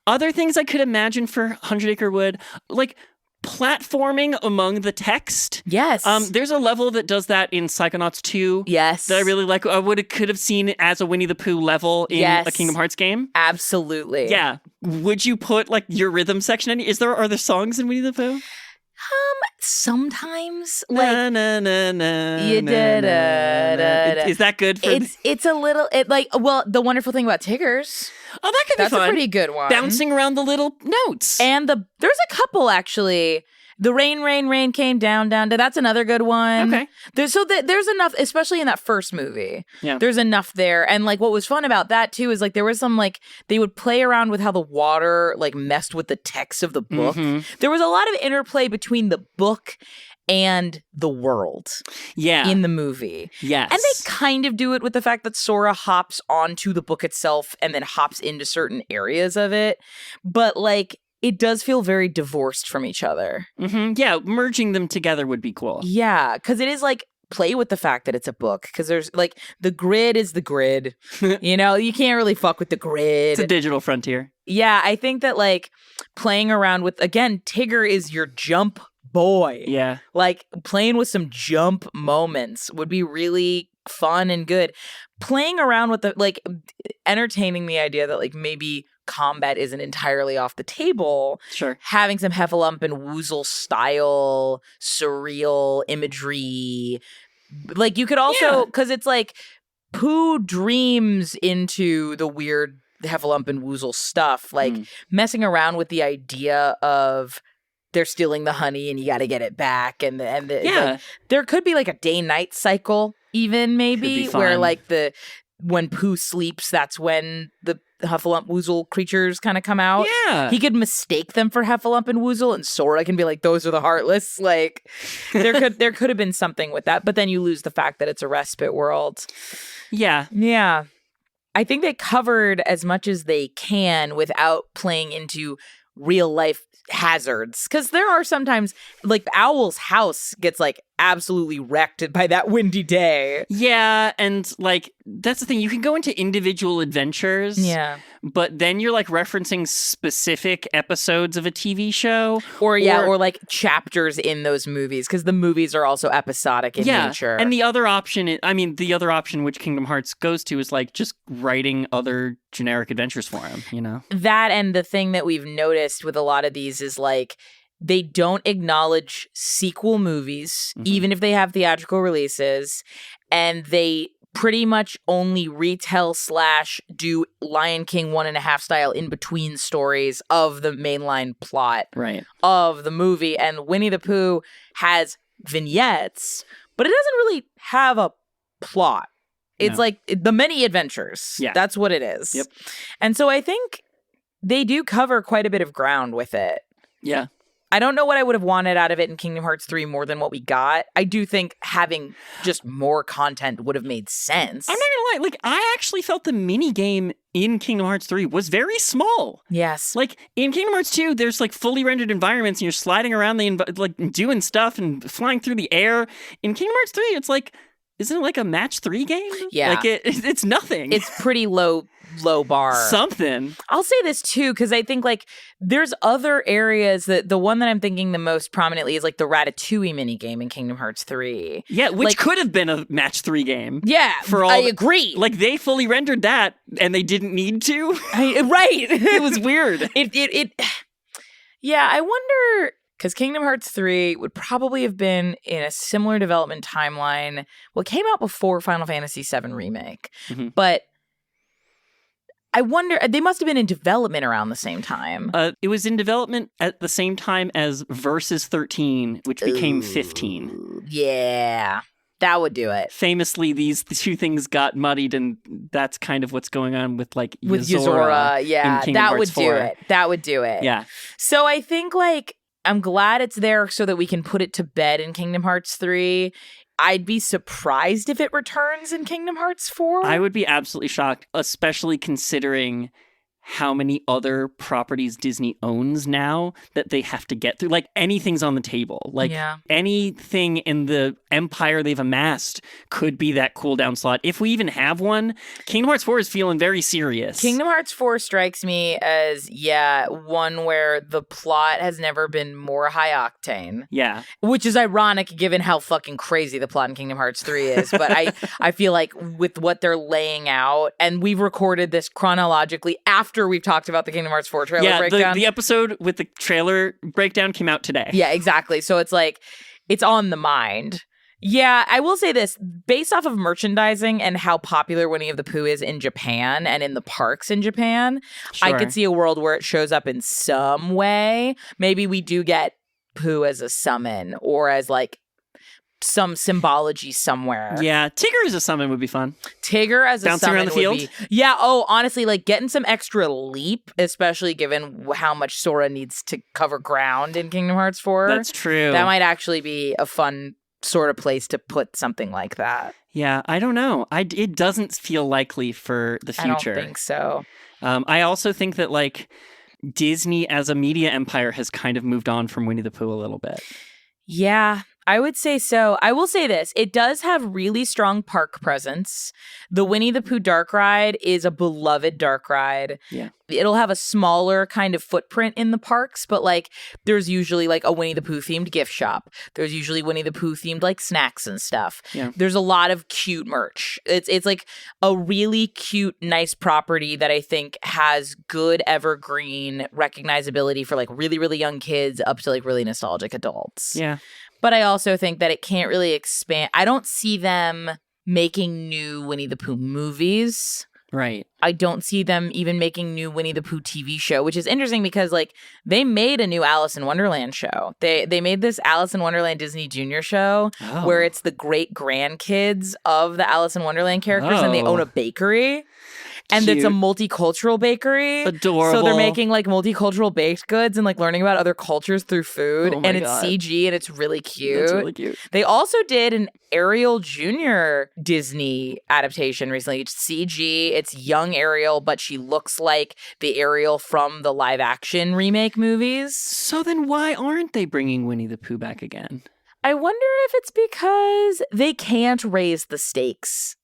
S2: Other things I could imagine for 100-acre wood, like platforming among the text.
S1: Yes.
S2: There's a level that does that in Psychonauts 2.
S1: Yes.
S2: That I really like. I could have seen as a Winnie the Pooh level in a Kingdom Hearts game.
S1: Absolutely.
S2: Yeah. Would you put like your rhythm section in? Are there songs in Winnie the Pooh?
S1: Sometimes like
S2: na, na, na, na,
S1: is
S2: that good for
S1: it's a little the wonderful thing about Tigger's.
S2: Oh, that could be fun.
S1: That's a pretty good one.
S2: Bouncing around the little notes.
S1: And there's a couple actually. The rain came down. That's another good one.
S2: Okay.
S1: There's enough, especially in that first movie.
S2: Yeah.
S1: There's enough there. And like what was fun about that too is like there was some like they would play around with how the water like messed with the text of the book. Mm-hmm. There was a lot of interplay between the book and the world in the movie.
S2: Yes.
S1: And they kind of do it with the fact that Sora hops onto the book itself and then hops into certain areas of it. But like it does feel very divorced from each other.
S2: Mm-hmm. Yeah, merging them together would be cool.
S1: Yeah, because it is like play with the fact that it's a book. Because there's like the grid is the grid. You know, you can't really fuck with the grid.
S2: It's a digital frontier.
S1: Yeah, I think that like playing around with, again, Tigger is your jump boy.
S2: Yeah.
S1: Like playing with some jump moments would be really fun and good. Playing around with the like entertaining the idea that like maybe combat isn't entirely off the table.
S2: Sure.
S1: Having some Heffalump and Woozle style surreal imagery. Like you could also, because it's like Pooh dreams into the weird Heffalump and Woozle stuff, like messing around with the idea of they're stealing the honey and you got to get it back. And like, there could be like a day-night cycle even maybe where like when Pooh sleeps, that's when the Heffalump Woozle creatures kind of come out.
S2: Yeah.
S1: He could mistake them for Heffalump and Woozle, and Sora can be like, those are the Heartless. Like, there could have been something with that, but then you lose the fact that it's a respite world.
S2: Yeah.
S1: Yeah. I think they covered as much as they can without playing into real life hazards, because there are sometimes like Owl's house gets like absolutely wrecked by that windy day.
S2: Yeah, and like that's the thing, you can go into individual adventures, but then you're like referencing specific episodes of a TV show
S1: or like chapters in those movies, because the movies are also episodic in nature.
S2: And the other option which Kingdom Hearts goes to is like just writing other generic adventures for him, you know?
S1: That, and the thing that we've noticed with a lot of these is like they don't acknowledge sequel movies, even if they have theatrical releases, and they pretty much only retell / do Lion King 1.5 style in between stories of the mainline plot of the movie. And Winnie the Pooh has vignettes, but it doesn't really have a plot. It's like the many adventures. Yeah. That's what it is.
S2: Yep.
S1: And so I think they do cover quite a bit of ground with it.
S2: Yeah.
S1: I don't know what I would have wanted out of it in Kingdom Hearts 3 more than what we got. I do think having just more content would have made sense.
S2: I'm not gonna lie, like I actually felt the minigame in Kingdom Hearts 3 was very small.
S1: Yes.
S2: Like in Kingdom Hearts 2, there's like fully rendered environments and you're sliding around like doing stuff and flying through the air. In Kingdom Hearts 3, it's like isn't it like a match 3 game?
S1: Yeah.
S2: Like it's nothing.
S1: It's pretty low bar.
S2: Something.
S1: I'll say this too, because I think like there's other areas that the one that I'm thinking the most prominently is like the Ratatouille minigame in Kingdom Hearts 3.
S2: Yeah, which
S1: like,
S2: could have been a match 3 game.
S1: Yeah, I agree.
S2: Like they fully rendered that and they didn't need to.
S1: Right.
S2: It was weird.
S1: Yeah, I wonder, because Kingdom Hearts 3 would probably have been in a similar development timeline. Well, it came out before Final Fantasy VII Remake, but I wonder, they must have been in development around the same time.
S2: It was in development at the same time as Versus 13, which became 15.
S1: Yeah, that would do it.
S2: Famously, the two things got muddied, and that's kind of what's going on with like
S1: Yuzora. Yeah, that would do it. That would do it.
S2: Yeah.
S1: So I think like I'm glad it's there so that we can put it to bed in Kingdom Hearts 3. I'd be surprised if it returns in Kingdom Hearts 4.
S2: I would be absolutely shocked, especially considering how many other properties Disney owns now that they have to get through. Like, anything's on the table. Like, anything in the empire they've amassed could be that cooldown slot. If we even have one, Kingdom Hearts 4 is feeling very serious.
S1: Kingdom Hearts 4 strikes me as, one where the plot has never been more high octane.
S2: Yeah.
S1: Which is ironic given how fucking crazy the plot in Kingdom Hearts 3 is. But I feel like with what they're laying out, and we've recorded this chronologically after we've talked about the Kingdom Hearts 4 trailer breakdown.
S2: The episode with the trailer breakdown came out today.
S1: Yeah, exactly. So it's like, it's on the mind. Yeah, I will say this, based off of merchandising and how popular Winnie the Pooh is in Japan and in the parks in Japan, I could see a world where it shows up in some way. Maybe we do get Pooh as a summon or as like some symbology somewhere.
S2: Yeah, Tigger as a summon would be fun.
S1: Tigger as a
S2: bouncing
S1: summon
S2: around the field.
S1: Would be, honestly, like getting some extra leap, especially given how much Sora needs to cover ground in Kingdom Hearts 4.
S2: That's true.
S1: That might actually be a fun sort of place to put something like that.
S2: Yeah, I don't know. It doesn't feel likely for the future.
S1: I don't think so.
S2: I also think that like Disney as a media empire has kind of moved on from Winnie the Pooh a little bit.
S1: Yeah, I would say so. I will say this. It does have really strong park presence. The Winnie the Pooh dark ride is a beloved dark ride.
S2: Yeah.
S1: It'll have a smaller kind of footprint in the parks, but like there's usually like a Winnie the Pooh themed gift shop. There's usually Winnie the Pooh themed like snacks and stuff.
S2: Yeah.
S1: There's a lot of cute merch. It's like a really cute, nice property that I think has good evergreen recognizability for like really, really young kids up to like really nostalgic adults.
S2: Yeah.
S1: But I also think that it can't really expand. I don't see them making new Winnie the Pooh movies.
S2: Right.
S1: I don't see them even making new Winnie the Pooh TV show, which is interesting because like they made a new Alice in Wonderland show. They made this Alice in Wonderland Disney Junior show where it's the great grandkids of the Alice in Wonderland characters and they own a bakery. And
S2: Cute.
S1: It's a multicultural bakery.
S2: Adorable.
S1: So they're making like multicultural baked goods and like learning about other cultures through food. And it's
S2: God.
S1: CG and it's really cute.
S2: That's really cute.
S1: They also did an Ariel Jr. Disney adaptation recently. It's CG. It's young Ariel, but she looks like the Ariel from the live action remake movies.
S2: So then why aren't they bringing Winnie the Pooh back again?
S1: I wonder if it's because they can't raise the stakes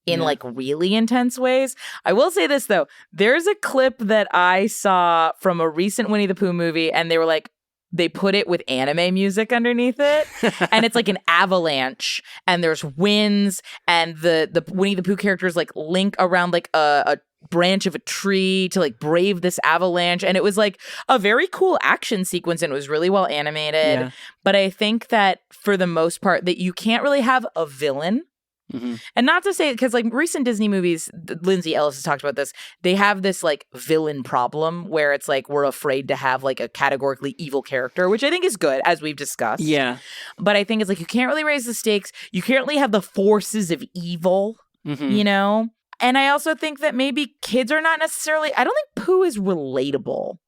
S1: in like really intense ways. I will say this though. There's a clip that I saw from a recent Winnie the Pooh movie and they were like, they put it with anime music underneath it. And it's like an avalanche and there's winds and the Winnie the Pooh characters like link around like a branch of a tree to like brave this avalanche. And it was like a very cool action sequence and it was really well animated.
S2: Yeah.
S1: But I think that for the most part that you can't really have a villain.
S2: Mm-hmm.
S1: And not to say, because like recent Disney movies, Lindsay Ellis has talked about this, they have this like villain problem where it's like we're afraid to have like a categorically evil character, which I think is good, as we've discussed.
S2: Yeah.
S1: But I think it's like you can't really raise the stakes. You can't really have the forces of evil, you know? And I also think that maybe kids are not necessarily, I don't think Pooh is relatable.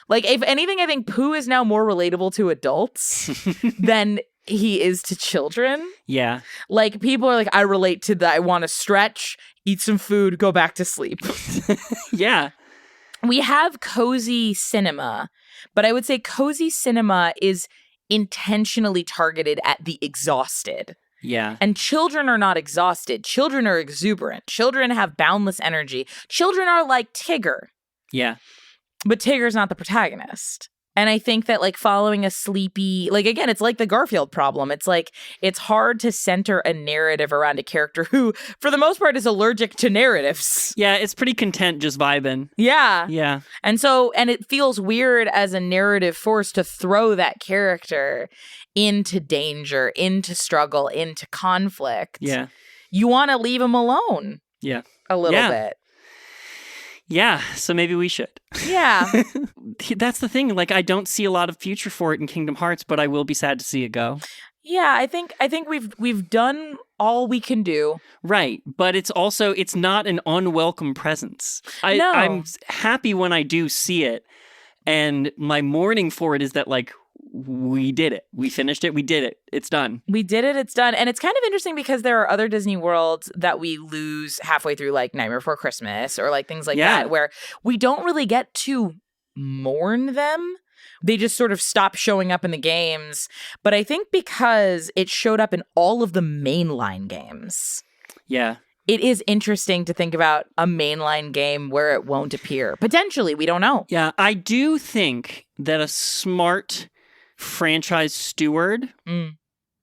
S1: Like, if anything, I think Pooh is now more relatable to adults than he is to children.
S2: Yeah.
S1: Like, people are like, I relate to that. I want to stretch, eat some food, go back to sleep.
S2: Yeah.
S1: We have cozy cinema, but I would say cozy cinema is intentionally targeted at the exhausted.
S2: Yeah.
S1: And children are not exhausted. Children are exuberant. Children have boundless energy. Children are like Tigger.
S2: Yeah.
S1: But Tigger's not the protagonist. And I think that like following a sleepy, like again, it's like the Garfield problem. It's like, it's hard to center a narrative around a character who, for the most part, is allergic to narratives.
S2: Yeah, it's pretty content just vibing.
S1: Yeah.
S2: Yeah.
S1: And it feels weird as a narrative force to throw that character into danger, into struggle, into conflict.
S2: Yeah.
S1: You want to leave him alone.
S2: Yeah.
S1: A little bit.
S2: Yeah, so maybe we should.
S1: Yeah.
S2: That's the thing. Like, I don't see a lot of future for it in Kingdom Hearts, but I will be sad to see it go.
S1: Yeah, I think we've done all we can do.
S2: Right, but it's not an unwelcome presence.
S1: No.
S2: I'm happy when I do see it, and my mourning for it is that, like, we did it. We finished it. We did it. It's done.
S1: We did it. It's done. And it's kind of interesting because there are other Disney worlds that we lose halfway through, like Nightmare Before Christmas or like things like that, where we don't really get to mourn them. They just sort of stop showing up in the games. But I think because it showed up in all of the mainline games.
S2: Yeah.
S1: It is interesting to think about a mainline game where it won't appear. Potentially, we don't know.
S2: Yeah, I do think that a smart franchise steward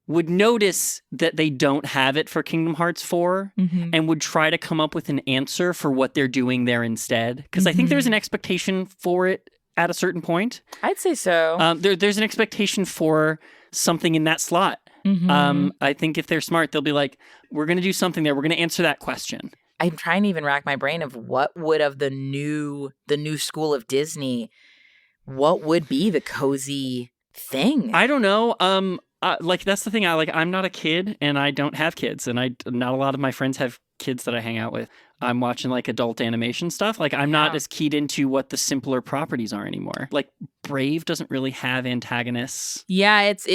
S2: would notice that they don't have it for Kingdom Hearts 4 and would try to come up with an answer for what they're doing there instead. Because I think there's an expectation for it at a certain point.
S1: I'd say so.
S2: There's an expectation for something in that slot. I think if they're smart, they'll be like, we're going to do something there. We're going to answer that question.
S1: I'm trying to even rack my brain of what would of the new school of Disney, what would be the cozy thing?
S2: I don't know. Like that's the thing. I'm not a kid, and I don't have kids, and not a lot of my friends have kids that I hang out with. I'm watching like adult animation stuff. Like I'm not as keyed into what the simpler properties are anymore. Like Brave doesn't really have antagonists.
S1: Yeah, it's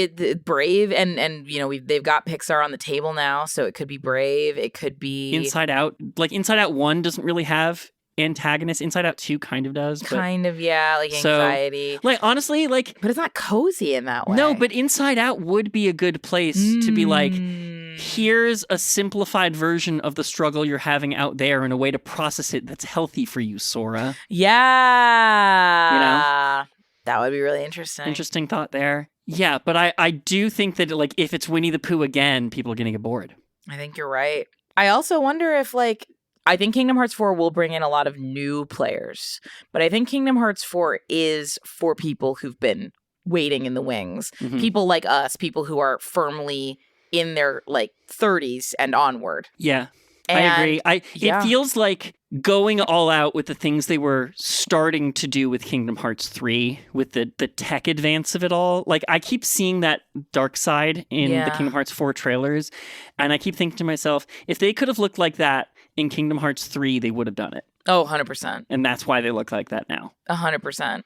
S1: Brave, and you know they've got Pixar on the table now, so it could be Brave. It could be
S2: Inside Out. Like Inside Out 1 doesn't really have antagonists. Inside Out 2 kind of does.
S1: Kind of, yeah, like anxiety.
S2: So, like honestly, like,
S1: but it's not cozy in that way.
S2: No, but Inside Out would be a good place to be like, here's a simplified version of the struggle you're having out there and a way to process it that's healthy for you, Sora.
S1: Yeah.
S2: You know?
S1: That would be really interesting.
S2: Interesting thought there. Yeah, but I do think that like if it's Winnie the Pooh again, people are going to get bored.
S1: I think you're right. I also wonder if like, I think Kingdom Hearts 4 will bring in a lot of new players, but I think Kingdom Hearts 4 is for people who've been waiting in the wings. People like us, people who are firmly in their like 30s and onward.
S2: Yeah, I agree. It feels like going all out with the things they were starting to do with Kingdom Hearts 3, with the tech advance of it all. Like I keep seeing that dark side in the Kingdom Hearts 4 trailers, and I keep thinking to myself, if they could have looked like that in Kingdom Hearts 3, they would have done it.
S1: Oh, 100%.
S2: And that's why they look like that now.
S1: 100%.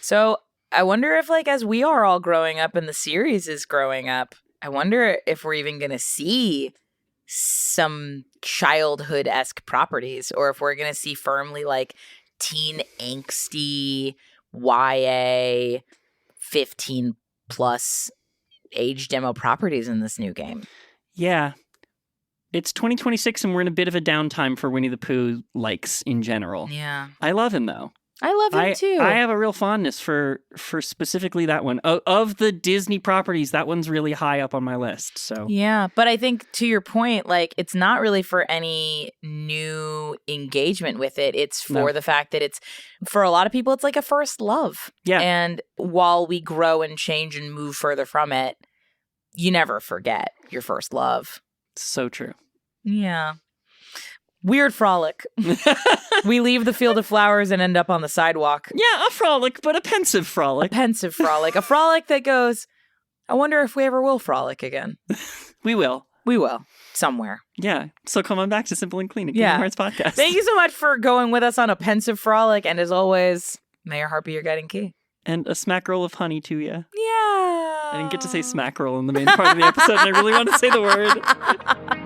S1: So I wonder if like as we are all growing up and the series is growing up, I wonder if we're even going to see some childhood-esque properties, or if we're going to see firmly like teen angsty YA 15 plus age demo properties in this new game.
S2: Yeah. It's 2026 and we're in a bit of a downtime for Winnie the Pooh likes in general.
S1: Yeah.
S2: I love him though.
S1: I love him too.
S2: I have a real fondness for specifically that one. Of the Disney properties, that one's really high up on my list. So
S1: yeah, but I think to your point, like it's not really for any new engagement with it. It's for the fact that it's for a lot of people, it's like a first love.
S2: Yeah.
S1: And while we grow and change and move further from it, you never forget your first love.
S2: So true.
S1: Yeah. Weird frolic. We leave the field of flowers and end up on the sidewalk.
S2: Yeah, a frolic, but a pensive frolic.
S1: A pensive frolic. A frolic that goes, I wonder if we ever will frolic again.
S2: We will.
S1: We will. Somewhere.
S2: Yeah. So come on back to Simple and Clean, a Kingdom Hearts podcast.
S1: Thank you so much for going with us on a pensive frolic. And as always, may your heart be your guiding key.
S2: And a smackerel of honey to you.
S1: Yeah.
S2: I didn't get to say smackerel in the main part of the episode, and I really want to say the word.